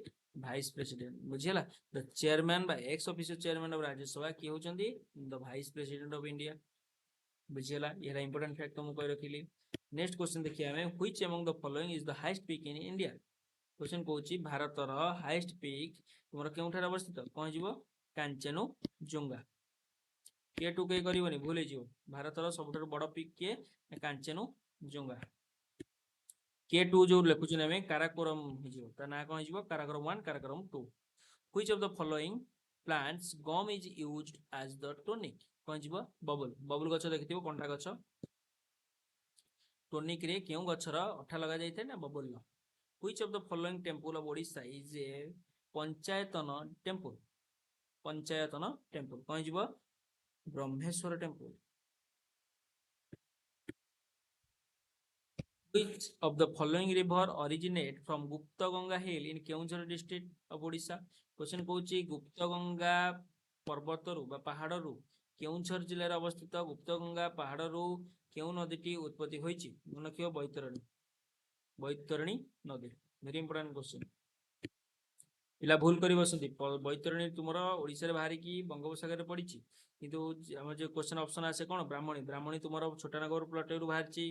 वाइस प्रेसिडेंट बुझियला द चेयरमैन बा ex official chairman of Rajya Sabha के होचंदी the vice president of India बुझियला येला इंपोर्टेंट फैक्ट तो मु कह रखिली नेक्स्ट क्वेश्चन देखिए हमें which among the following is the highest peak in India question कोची भारत रो हाईएस्ट पीक तुमरा केउठार अवस्थित कोन जीवो कांचनजुंगा के टू के करबनी भूले जीवो भारत रो सबठार बड़ पीक के कांचनजुंगा के टू जो लिखुछन हमें काराकोरम हिजो ता ना कोन हिजो Karakoram 1 Karakoram 2 which of the following plants gum is used as the tonic कोन हिजो बबल गछ देखिथिबो कंटा गछ टॉनिक रे केउ गछर अठा लगा जाइथे ना बबल which of the following temple of Odisha is a Panchayatana temple कोन हिजो Brahmeswara temple Which of the following river originate from Gupta Ganga hill in Keonjhar district of Odisha? Question कहूची Gupt Ganga पर्वत रु बा पहाड़ रु केउंझर जिल्ला रे अवस्थित गुप्त गंगा पहाड़ रु केउ नदीटी उत्पत्ति होईची मन रखियो बैतरणी नदी वेरी इंपोर्टेंट क्वेश्चन पिला भूल करी बसंती बैतरणी तुमरो ओडिसा रे बाहरी की बंगोपसागर रे पड़ीची किंतु हमर जे क्वेश्चन ऑप्शन आसे कोन ब्राह्मणी तुमरो छोटानगर प्लॉट रु बाहरची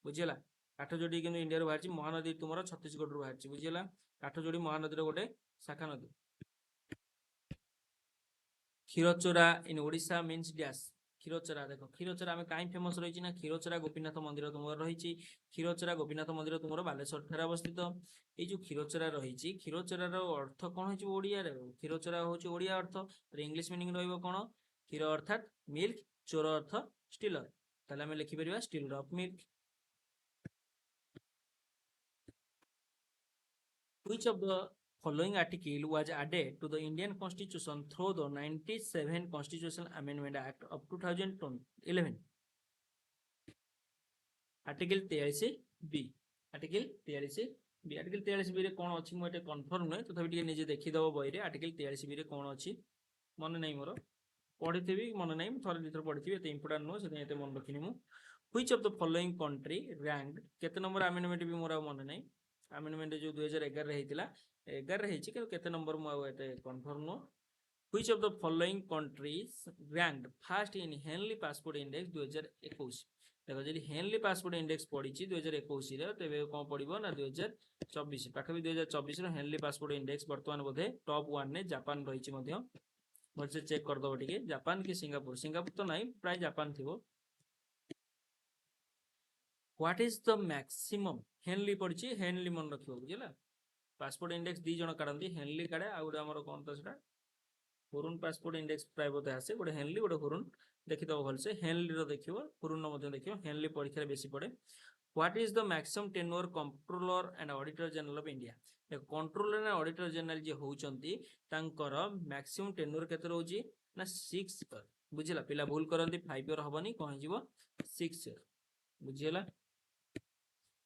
बुझियला काठजोड़ी कि इंडिया बाहर महानदी तुम छत्तीसगढ़ रु बाहर बुझीगला काठजोड़ी महानदी गोटे शाखा नदी क्षीरचोरा इन ओडिशा मीन्स डैश क्षीरचोरा देखो क्षीरचोरा आम कहीं फेमस रही ना क्षीरचोरा गोपीनाथ मंदिर तुम रही क्षीरचोरा गोपीनाथ मंदिर तुम बालेश्वर ठार अवस्थित ये जो क्षीरचोरा रही क्षीरचोरार अर्थ कौन हो ओडिया क्षीरचोरा हूँ ओडिया अर्थ इंग्लिश मीनिंग रहा क्षीर अर्थात मिल्क चोर अर्थ स्टीलर ताले आम लिखिपर stealer of milk Which of the following article was added to the Indian Constitution through the 97 Constitutional Amendment Act of 2011? Article 43B. Article 43B. Article 43B रे कोन अछि मोटे कंफर्म नै तथापि टिके निजे देखि दबो बही रे Article 43B रे कोन अछि मन नै मोर पढिथिबी मन नै थोर दिथर पढिथिबी एते इंपोर्टेंट नो सेते एते मन रखिनी मु Which of the following country ranked केते नंबर अमेंडमेंट भी मोर मन नै अमेंडमेंट जो 2011 रे हेतिला 11 रे हेछि केते नंबर मु एते कंफर्म नो Which of the following countries ranked first in Henley Passport Index 2021 देखो जदि हेनली पासपोर्ट इंडेक्स पड़ी 2021 तेरे कौन पड़ो ना 2024 पाखापी 2024 हेनली पासपोर्ट इंडेक्स बर्तमान बोधे टॉप 1 ने जापान रही मुझे चेक करदब टे जापान कि सिंगापुर सिंगापुर तो नहीं प्राय जापान थी। What is the maximum Henley पड़ी हेनली मन रख बुझेगा पासपोर्ट इंडेक्स दी जन काढ़ती हेनली काढ़े आ गए आम कौन तो हुरुन पासपोर्ट इंडेक्स प्राय बोधे आसे गोटे हेनली गोटे हुरुन देखिदब भलसे हेनली देख हुरुन देख हेनली परीक्षा बेसी पड़े। What is the maximum tenure controller and auditor general of India controller and auditor general ji होउचंती तांकर मैक्सिमम टेन्योर केते रहउची ना 6 इयर बुझिला पिला भूल करंती 5 इयर हबनी कहि जीवो 6 इयर बुझिला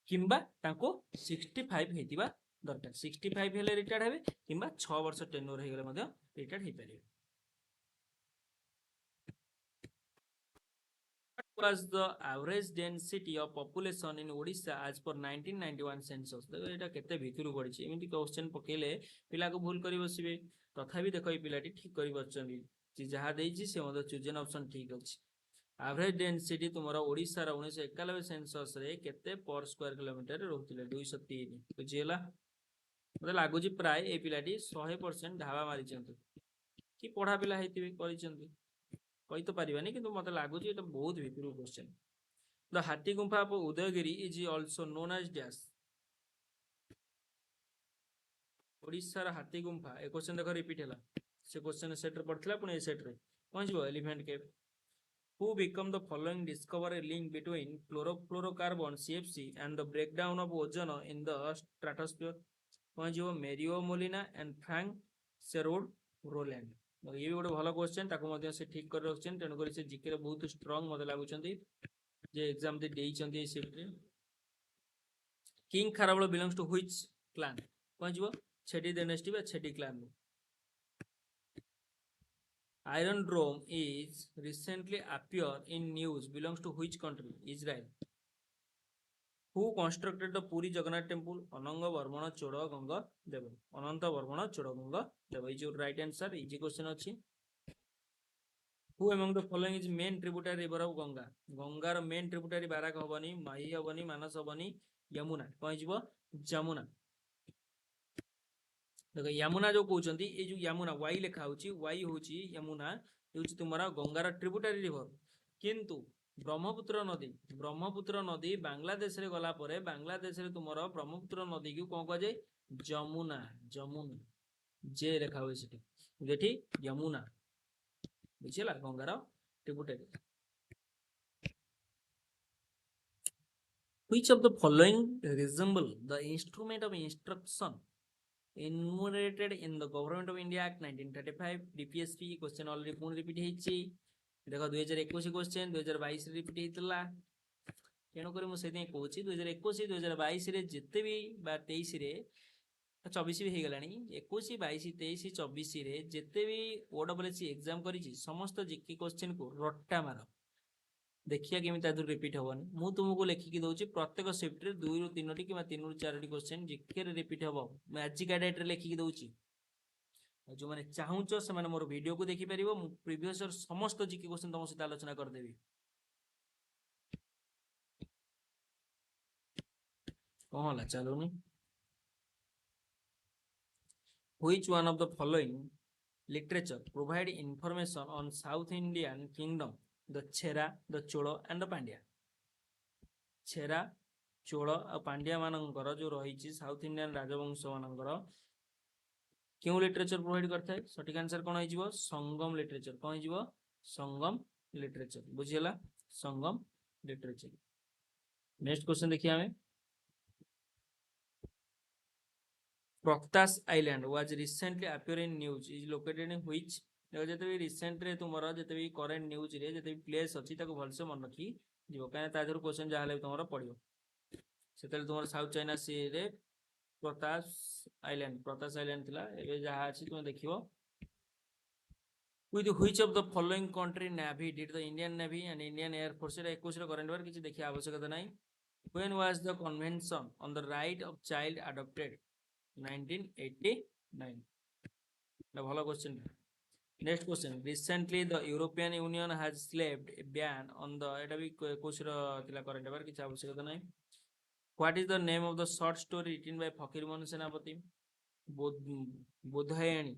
किंबा तांको 65 हेतिबा दरकार 65 हेले रिटायर्ड हेबे किंबा 6 वर्ष टेन्योर हे गेले मध्ये रिटायर्ड हे परिबे। What was the average density of population in Odisha as per 1991 census? देखो एटा केते भितरु पड़िछि एमिति क्वेश्चन पकेले पिला को भूल करि बसिबे तथापि देखो ए पिलाटी ठीक करि बचछन्ती जे जहा देइछि से मते चूजन ऑप्शन ठीक अछि। एवरेज डेंसिटी तुमरा ओडिसा रा 1991 सेंसस रे केते पर स्क्वायर किलोमीटर रहउतिले 203 बुझियला मते लागुछि प्राय ए पिलाटी 100% ढाबा मारिछन्ती कि पढ़ा पिला हेतिबे करिछन्ती कहि तो परिबानी किंतु मते लागुछि एटा बहुत भितरु question. The Hathi Gumpha of Udayagiri is also known as dash Odisha रा हाथी गुंफा ए क्वेश्चन देखो रिपीट हैला से क्वेश्चन सेट रे पड़थिला पुनी ए सेट रे कोन जीवो elephant cave who become the following discover a link between chlorofluorocarbon CFC and the breakdown of ozone in the stratosphere कोन जीवो Mario Molina and Frank Sherwood Rowland ये भी गोटे भल क्वेश्चन ताको मध्य से ठीक कर रखछन तेनु करी से जीके रे बहुत स्ट्रांग मते लागुचंती जे एग्जाम दे देइचंती ए शिफ्ट रे। King Kharavela belongs to which clan कोन जीवो छेडी डायनेस्टी बा Chedi clan. Iron Dome is recently appear in news belongs to which country? Israel. Who constructed the Puri Jagannath temple? Ananga Varmana Choda Ganga Deva. Ananta Varmana Choda Ganga Deva is your right answer. Easy question achi. Who among the following is main tributary river of Ganga? Ganga ର main tributary Barack ହବନି ମାହି ହବନି ମାନସ ହବନି यमुना କଣ ଯିବ ଯମୁନା। देखो यमुना जो कहउचंती ए जो Yamuna Y लेखा होची वाई होची यमुना होची तुम्हारा गंगार ट्रिब्यूटरी रिवर किंतु ब्रह्मपुत्र नदी बांग्लादेश रे गला परे बांग्लादेश रे तुम्हारा ब्रह्मपुत्र नदी को कोन कह जाय जमुना जमुना जे लेखा होय सेठी जेठी यमुना बुझिला गंगार tributary. Which of the following resemble the instrument of instruction enumerated in the Government of India Act 1935 DPSP question already पुन रिपीट हेछि देखो 2021 क्वेश्चन 2022 रे रिपीट हेतला तेणु करी मु सेते कहूछि 2021 2022 रे जेते भी बा 23 रे 24 भी हे गलानी 21 22 23 24 रे जेते भी ओडब्ल्यूएससी एग्जाम करिछि समस्त जीके क्वेश्चन को रट्टा मारो देखिया केमी तादु रिपीट होबनी मु तुमको लेखिकी दउछि प्रत्येक शिफ्ट रे 2 रु 3 टी किबा 3 रु 4 टी क्वेश्चन जीके रे रिपीट होबो मैं आज का डेट रे लेखिकी दउछि जो माने चाहूचो से माने मोर वीडियो को देखि परिबो मु प्रीवियस ईयर समस्त जीके क्वेश्चन तम सहित आलोचना कर देबी कोन होला चलुनी। Which one of the following literature provide information on South Indian kingdom the Chera the Chola and the Pandya छेरा चोल और पांड्या मानकर जो रही साउथ इंडियन राजवंश मानकर क्यों लिटरेचर प्रोवाइड करता है सठिक आंसर कौन हो संगम लिटरेचर कौन हो संगम लिटरेचर बुझीगला संगम लिटरेचर। नेक्स्ट क्वेश्चन देखिए हमें प्रक्तास island was recently appear in news is located in which जते भी रिसेंट रे तुमरा जते भी करंट न्यूज रे जते भी प्लेस अछि ताको भलसे मन रखी जीवो काहे ता जर क्वेश्चन जाहले तुमरा पडियो सेतले तुमरा साउथ चाइना सी रे प्रतास आइलैंड थिला एबे जहा अछि तुम देखियो with which of the following country navy did the Indian Navy and Indian Air Force रे 21 रे करंट वर किछि देखि आवश्यकता नै when was the convention on the right of child adopted 1989 ना भलो question Next question. Recently, the European Union has slapped a ban on the. এটা ବି କୋଉସିର ଥିଲା current affair କିଛି ଆବଶ୍ୟକତା ନାହିଁ. What is the name of the short story written by Fakirmohan ସେନାପତି? ବୋଧାୟଣୀ,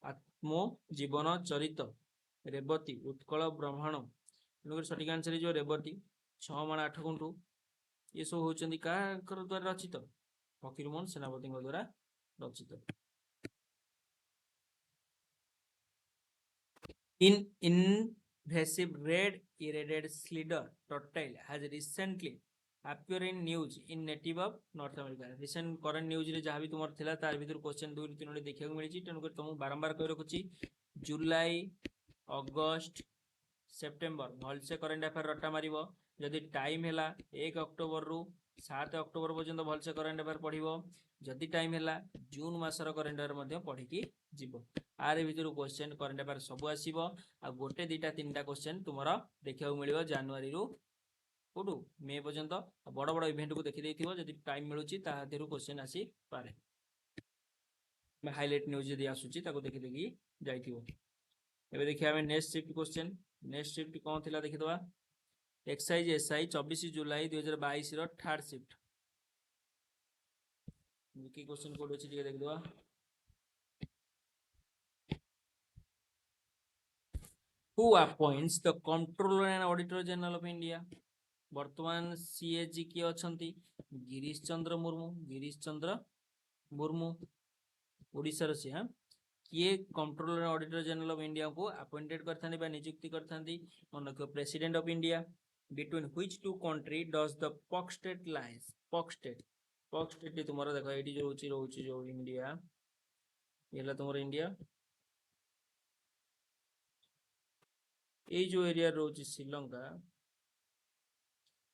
ଆତ୍ମ ଜୀବନ ଚରିତ, ରେବତୀ, ଉତ୍କଳ ବ୍ରହ୍ମଣ. ତେଣୁକରି ସଠିକ ଆନ୍ସର ହେଇଯିବ ରେବତୀ. 6 ମାଣ 8 ଗୁଣ୍ଠୁ ଏସବୁ ହଉଛନ୍ତି କାହାର ଦ୍ୱାରା ରଚିତ? ଫକୀରମୋହନ ସେନାପତିଙ୍କ ଦ୍ୱାରା ରଚିତ. Invasive red-eared slider tortoise has recently appeared in news in native of North America. Recent current news रे जहाँ भी तुम्हारे थिला तार भीतर क्वेश्चन 2 3 देखिया को मिली तेणु कर तुमको बारंबार कहि रखुची जुलाई अगस्त सेप्टेम्बर भलसे करेन्ट अफेयर रटा मारिबो. जदि टाइम हैला 1 अक्टोबर रु 7 अक्टोबर पर्यंत भलसे करेन्ट अफेयर पढ़िबो. जदि टाइम हैला जून मासर करेन्ट अफेयर मध्ये पढ़िकी जीवो. आरे भीतर क्वेश्चन करेन्ट अफेयर सब आसीबो. आ गोटे दिटा तीनटा क्वेश्चन तुमरा देखिया को मिलिबो जनवरी रु कोडू मे पर्यंत बड़ बड़ इवेंट को देखि देथिबो. जदि टाइम मिलुची ता देरु क्वेश्चन आसी पारे. हाइलाइट न्यूज जदि आसुची ताको देखि देखि जाइथिबो. एबे देखिया हमें next shift question. Next shift कौन थिला देखि दवा. एक्सरसाइज एसआई 24 जुलाई 2022 रो थर्ड शिफ्ट. की क्वेश्चन कोड अछि देखि दवा. Who appoints the Comptroller and Auditor General of India? वर्तमान सीएजी किए अछंती? गिरीश चंद्र मुर्मू. गिरीश चंद्र मुर्मू ओडिसा रो से. हां किए controller and auditor general of India को अपॉइंटेड करथानी बा नियुक्ति करथानी? मनक president of India. Between which two country does the Palk strait lies? Palk strait तुम्हारा देखो एडी जो होची रहउची जो इंडिया येला तुम्हारा इंडिया ए जो एरिया रहउची श्रीलंका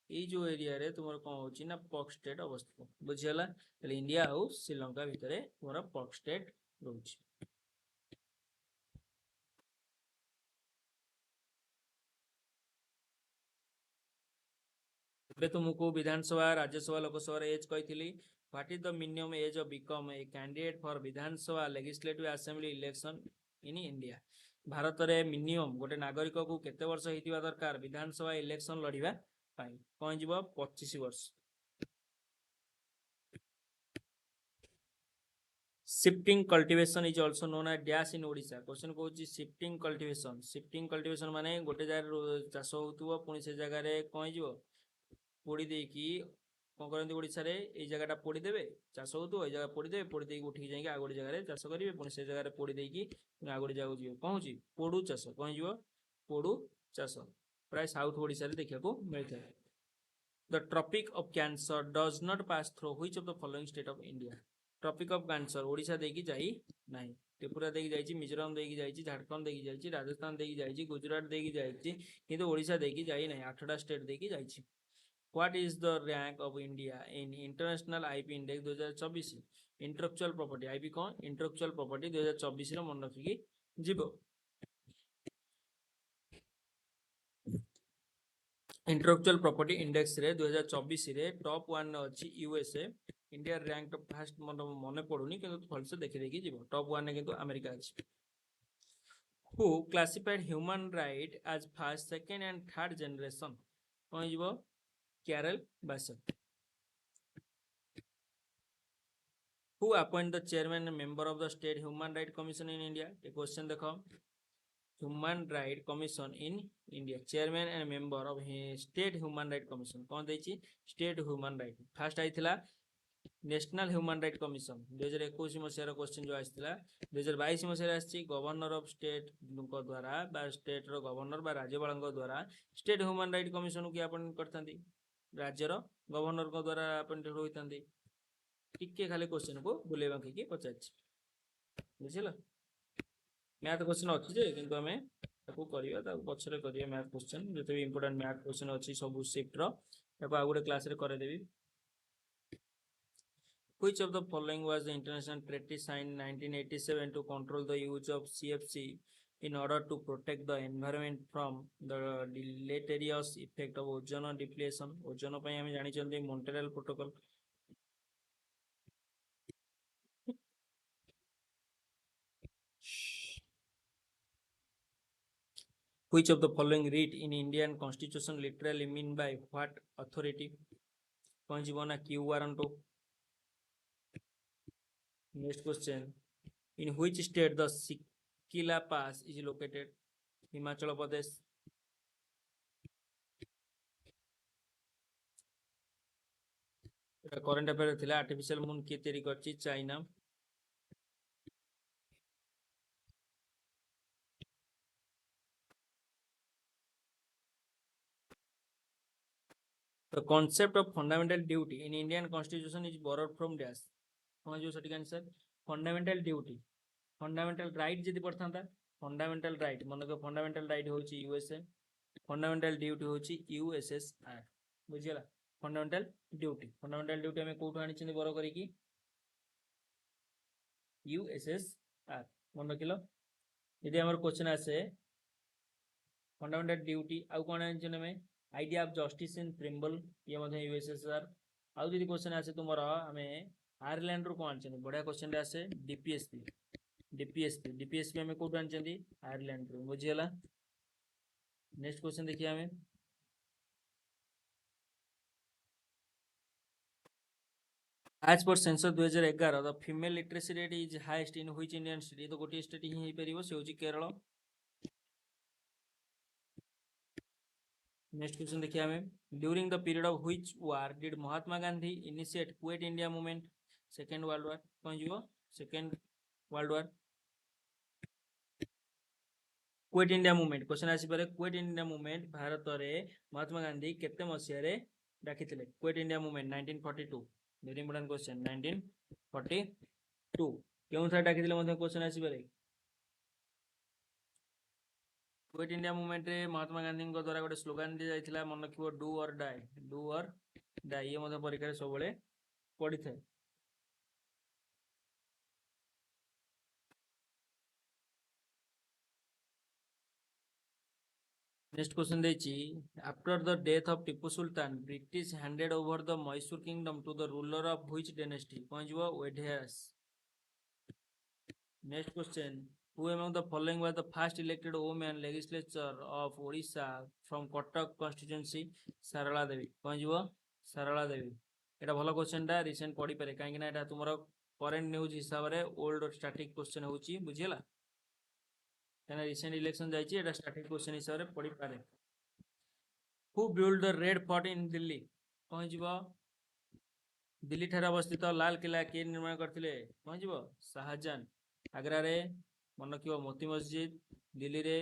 ए जो एरिया रे तुम्हारा कोन होची ना पॉक स्टेट अवस्थित बुझियला. तले इंडिया और श्रीलंका भितरे तुम्हारा पॉक स्टेट रहउची. ଏବେ तुमको विधानसभा राज्यसभा लोकसभा एज कही. What is the minimum age of become a candidate for Vidhan Sabha legislative assembly election in India? Bharat रे मिनिमम गोटे नागरिक को केते वर्ष हेतिबा दरकार विधानसभा इलेक्शन लड़िबा पाई? कोन जीवो 25 वर्ष. Shifting cultivation is also known as dash in Odisha. Question कहूची शिफ्टिंग कल्टीवेशन. शिफ्टिंग कल्टीवेशन माने गोटे जगह चाष होउतबो पुनी से जगह रे कोन जीवो पोड़ी देकी कौन करते ओडिशा रे ए जगहटा पोड़ी देबे चाष होतो ए जगह पोड़ी देबे पोड़ी देकी उठी जाइके आ गोटे जगह रे चाष करिवे पुनी से जगह रे पोड़ी देकी आ गोटे जगह जीवो कौन होची पोडू चाष. कौन जीवो पोडू चाष. प्राय साउथ ओडिशा रे देखिया को मिलता. The Tropic of Cancer does not pass through which of the following state of India? Tropic of Cancer Odisha देकी जाई नाही. त्रिपुरा देकी जाइची, मिजोरम देकी जाइची, झारखंड देकी जाइची, राजस्थान देकी जाइची, गुजरात देकी जाइची, किंतु ओडिशा देकी जाई नाही. 8टा state देकी जाइची. What is the rank of India in International IP Index 2024? Intellectual property IP कौन intellectual property 2024 रो मन रखिकी जीवो. Intellectual property index रे 2024 रे टॉप 1 अछि यूएसए. इंडिया रैंक फर्स्ट मन पडुनी किंतु फलसे देखि देखि जीवो. टॉप 1 ने किंतु अमेरिका अछि. Who classified human right as first, second and third generation? कोन जीवो Carol Bassett. Who appoint the chairman and member of the state human right commission in India? A question देखो. Human right commission in India chairman and member of state human right commission कौन देची state human right. First आई थिला national human right commission 2021 मसीहार question जो आसिला 2022 मसीहार आछि governor of state को द्वारा बा स्टेट रो गवर्नर बा राज्यपाल द्वारा स्टेट ह्यूमन राइट कमिशन की अपॉइंट करथांती. राज्य रो गवर्नर को द्वारा अपॉइंट होइथांती. टिके खाली क्वेश्चन को बुले बांकी की पचाछि बुझिला. मैथ क्वेश्चन अछि जे किंतु हमें ताको करिया ताको पछरे करिया मैथ क्वेश्चन जते भी इंपोर्टेंट मैथ क्वेश्चन अछि सब शिफ्ट रो ताको आ गुटे क्लास रे करे देबी. Which of the following was the international treaty signed 1987 to control the use of CFC in order to protect the environment from the deleterious effect of ozone depletion? Ozone पई हम जानि चंदी Montreal protocol. Which of the following read in Indian Constitution literally mean by what authority? कौन जीवन ना Q warrant. Next question. In which state the Sikila Pass is located? Himachal Pradesh. Current affair थिला. Artificial moon किए तैयारी करछि? China. The concept of fundamental duty in Indian Constitution is borrowed from dash. कौन जो सटीक answer? Fundamental duty. Fundamental right जदि पड़ता fundamental right मन को फंडामेंटल राइट होची यूएसए. फंडामेंटल ड्यूटी होची यूएसएसआर. बुझियला. फंडामेंटल ड्यूटी हमें कोठो आनी छिन बरो करी की यूएसएसआर. मन रखिलो. यदि हमर क्वेश्चन आसे फंडामेंटल ड्यूटी आउ कोन आनी छिन हमें idea of justice in preamble ये मध्ये यूएसएसआर. आउ जदि क्वेश्चन आसे तुमरो हमें आयरलैंड रो कोन आनी छिन बढ़िया क्वेश्चन आसे डीपीएसपी. डीपीएसपी हमें कोठो आनी छिन आयरलैंड रो. बुझियला. नेक्स्ट क्वेश्चन देखिए हमें. As per census 2011 the female literacy rate is highest in which Indian state? तो गोटे स्टेट ही हेई परिबो से होची केरल. नेक्स्ट क्वेश्चन देखिए हमें. During the period of which war did Mahatma Gandhi initiate quit India movement? Second world war. कौन जीवो? Second world war. Quit India movement question आसी पारे. क्विट इंडिया मूवमेंट भारत रे महात्मा गांधी केते मसिया रे डाकिथिले? Quit India movement 1942. Very important question. 1942 केउं था डाकिथिले मध्ये क्वेश्चन आसी पारे. क्विट इंडिया मूवमेंट रे महात्मा गांधी द्वारा गोटे स्लोगान दिया जाइथिला मन रखिबो do or die. Do or die ये मध्ये परीक्षा रे सब बेले पड़ी थाए. नेक्स्ट क्वेश्चन देछि. After the death of Tipu Sultan British handed over the Mysore kingdom to the ruler of which dynasty? कौन जीवो? Wodeyar. Next question. Who among the following was the first elected woman legislature of Odisha from Kotak constituency? Sarala Devi. कौन जीवो? Sarala Devi. एटा भलो question टा recent पढ़ी पारे काहे कि ना एटा तुमरो करंट न्यूज हिसाब रे ओल्ड और स्टैटिक क्वेश्चन होची. बुझियला. काहे रिसेंट इलेक्शन जाईची एटा स्टैटिक क्वेश्चन हिसाब रे पढ़ी पारे. Who built the Red Fort in Delhi? कौन जीवो? दिल्ली ठारे अवस्थित लाल किला के निर्माण करथिले? कौन जीवो? शाहजहां. आगरा रे मन रखिबो मोती मस्जिद. दिल्ली रे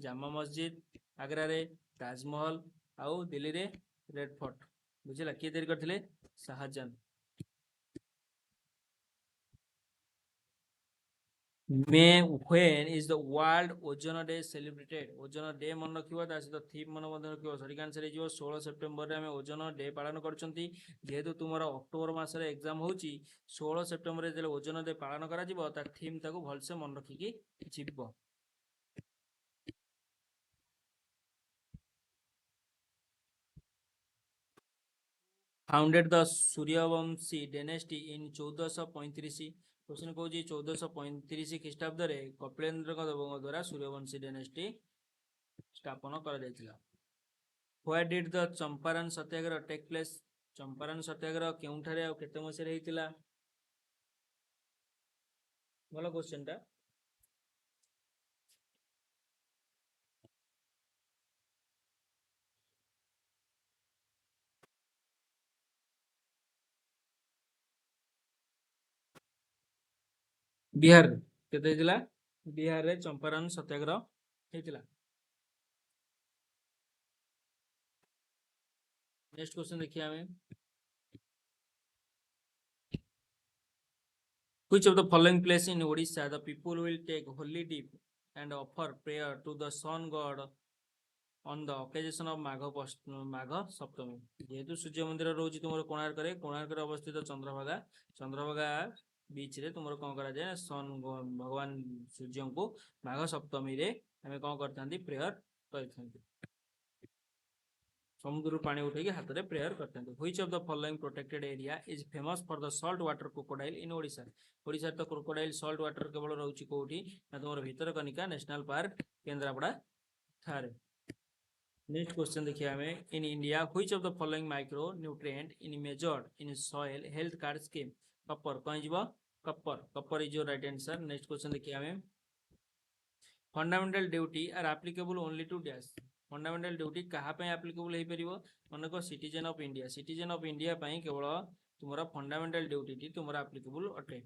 जामा मस्जिद. आगरा रे ताजमहल. आउ दिल्ली रे रेड फोर्ट. बुझिला. के तैयारी करथिले? Shahjahan. May when is the World Ozone Day celebrated? Ozone Day मन रखिबो ता सहित थीम मन मध्ये रखिबो. सही आंसर हे जिवो 16 सेप्टेम्बर रे हम ओजोन डे पालन करचंती. जेहेतु तुमरा अक्टोबर मास रे एग्जाम होची 16 सेप्टेम्बर रे जेले ओजोन डे पालन करा जिवो ता थीम ताको भलसे मन रखिकी जिवो. Founded the Suryavamshi dynasty in 1435. Question कहूँ 1435 ख्रीष्टाब्द रे कपिलेन्द्र देवଙ୍କ द्वारा सूर्यवंशी डायनेस्टी स्थापन करा जायतिला. Where did the Champaran Satyagraha take place? Champaran Satyagraha केउठारे आ केते मसिया हेतिला? भलो क्वेश्चन टा. बिहार केते हेतिला? बिहार रे चंपारण सत्याग्रह हेतिला. नेक्स्ट क्वेश्चन देखिए हमें. Which of the following place in Odisha the people will take holy dip and offer prayer to the sun god on the occasion of माघ सप्तमी? जेहेतु सूर्य मंदिर रोज तुम कोणार्क रे अवस्थित चंद्रभागा बीच रे तुम कौन करा जाए सन भगवान सूर्य को माघ सप्तमी रे हमें कौन करथांती प्रेयर करथांती. समुद्र पानी उठेकी हाथ रे प्रेयर करथांती. Which of the following protected area is famous for the salt water crocodile in Odisha? Odisha तो क्रोकोडाइल सॉल्ट वाटर केवल रहउची कोठी ना तुमर भीतरकनिका नेशनल पार्क केंद्रापड़ा थारे। नेक्स्ट क्वेश्चन देखिए हमें, in India which of the following micro nutrient in measured in soil health card scheme? Copper कौन जीव? Copper. Copper is your right answer. Next question देखिए हमें, fundamental duty are applicable only to dash? Fundamental duty कहाँ पे applicable हो परिबो? मनक citizen of India. Citizen of India पई केवल तुमरा फंडामेंटल ड्यूटी टी तुमरा एप्लीकेबल अटे।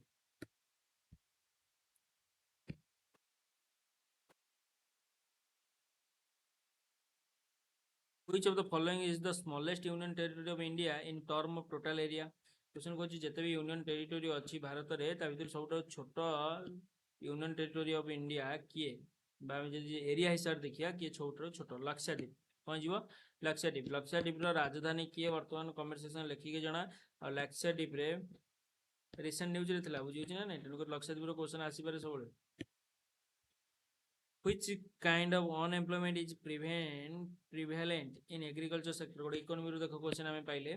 Which of the following is the smallest union territory of India in term of total area? Question को जिते भी यूनियन टेरिटोरी अच्छी भारत रे ता भीतर सबटा छोट यूनियन टेरिटोरी ऑफ इंडिया किए बा जदि एरिया हिसाब देखिया किए छोट छोट लक्षद्वीप। कौन जीव? लक्षद्वीप। लक्षद्वीप रो राजधानी किए वर्तमान कमेंट सेक्शन लिखिके जणा। और लक्षद्वीप रे रिसेंट न्यूज रे थिला बुझी ना नहीं तेणुकर लक्षद्वीप रो क्वेश्चन आसी पारे सब। Which kind of unemployment is prevalent in agriculture sector? गोटे इकोनॉमी रो देखो क्वेश्चन हमें पाइले।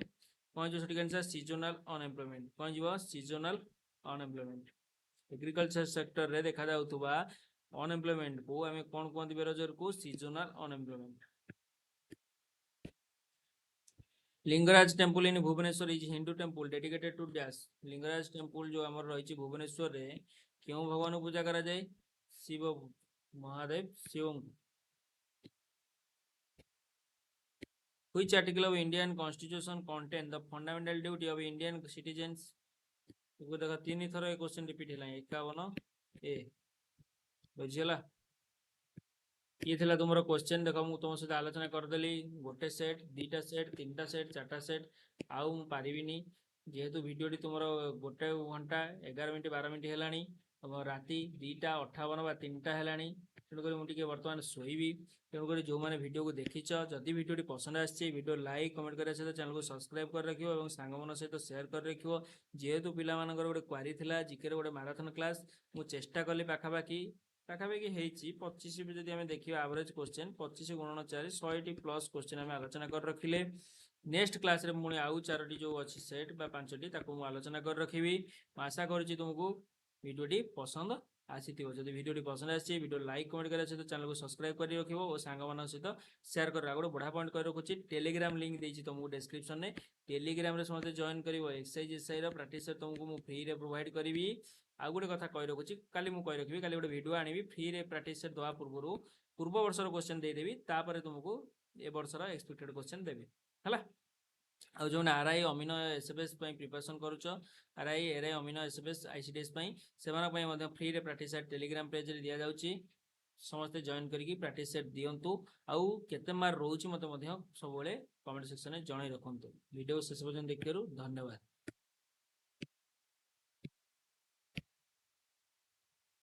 कौन जो सटीक आंसर? Seasonal unemployment. कौन जीव? Seasonal unemployment. एग्रीकल्चर सेक्टर रे देखा जाउतबा अनएम्प्लॉयमेंट को हमें कौन कहते? बेरोजगार को seasonal unemployment. Lingaraj temple in Bhubaneswar is Hindu temple dedicated to dash? Lingaraj temple जो आमर रही भुवनेश्वर रे क्यों भगवान पूजा करा जाए? Shiv Mahadev Shiv. Which article of Indian Constitution contain the fundamental duty of Indian citizens? देखो देखो तीन थर ये क्वेश्चन रिपीट है 51 ए बुझीला। ये थिला तुमरो क्वेश्चन देखो मु तुम सहित आलोचना करदेली गोटे सेट दीटा सेट तीनटा सेट चारटा सेट आउ मु पारिबिनी जेहेतु वीडियोटी तुमरो गोटे घंटा 11 मिनिट 12 मिनिट हेलानी राति 2:58 बा 3टा हेलानी तेणुकर मुझे बर्तमान शोबी। तेणुकर जो मैंने वीडियो को देखीच जदि वीडियो पसंद आसी वीडियो लाइक कमेंट करने सहित चैनल को सब्सक्राइब कर रखियो और सांगमान सहित शेयर कर रखियो। जेहेतु पिलामानकर गोटे क्वारी थिला जीके गोटे मैराथन क्लास मु चेष्टा कली पाखापाखि पाखापाखि 25 भी जब आम देखिए एवरेज क्वेश्चन 25 गुणन 4 100 प्लस क्वेश्चन आम आलोचना कर रखिले। नेक्स्ट क्लास रे मुझे आउ 4टी जो अच्छी सेट बा 5टी ताकू मु आलोचना कर रखी। आशा करुच्ची तुमको वीडियोटी पसंद आसीथिबो। जदि वीडियोटी पसंद आसी वीडियो लाइक कमेंट करे सहित चैनल को सब्सक्राइब कर रखिबो और सांगमान सहित शेयर कर गोटे बढ़ा पॉइंट कर रखुची टेलीग्राम लिंक देछि तुमको डिस्क्रिप्शन में। टेलीग्राम रे समस्त जॉइन करिवो एक्सरसाइज एसआई रो प्रैक्टिस तुमको मु फ्री रे प्रोवाइड करिवि। आ गोटे कथा कहि रखुची काली मु कहि रखिबि काली गोटे वीडियो आनिबि फ्री रे प्रैक्टिस दवा पूर्व वर्षर क्वेश्चन दे देबि तापर तुमको ए वर्षर एक्सपेक्टेड क्वेश्चन देबि हला। ଆଉ जो आरआई अमीनो एसएफएस प्रिपरेशन करुच आरआई एआरआई अमीनो एसएफएस आईसीडीएस से फ्री रे प्रैक्टिस सेट टेलीग्राम पेज रे दिया जाउची। समस्त जॉइन करके प्रैक्टिस सेट दियंतु आउ केते मार रोची मते सब कमेंट सेक्शन में जणाई रखंतु। वीडियो शेष पर्यंत देखिरु धन्यवाद।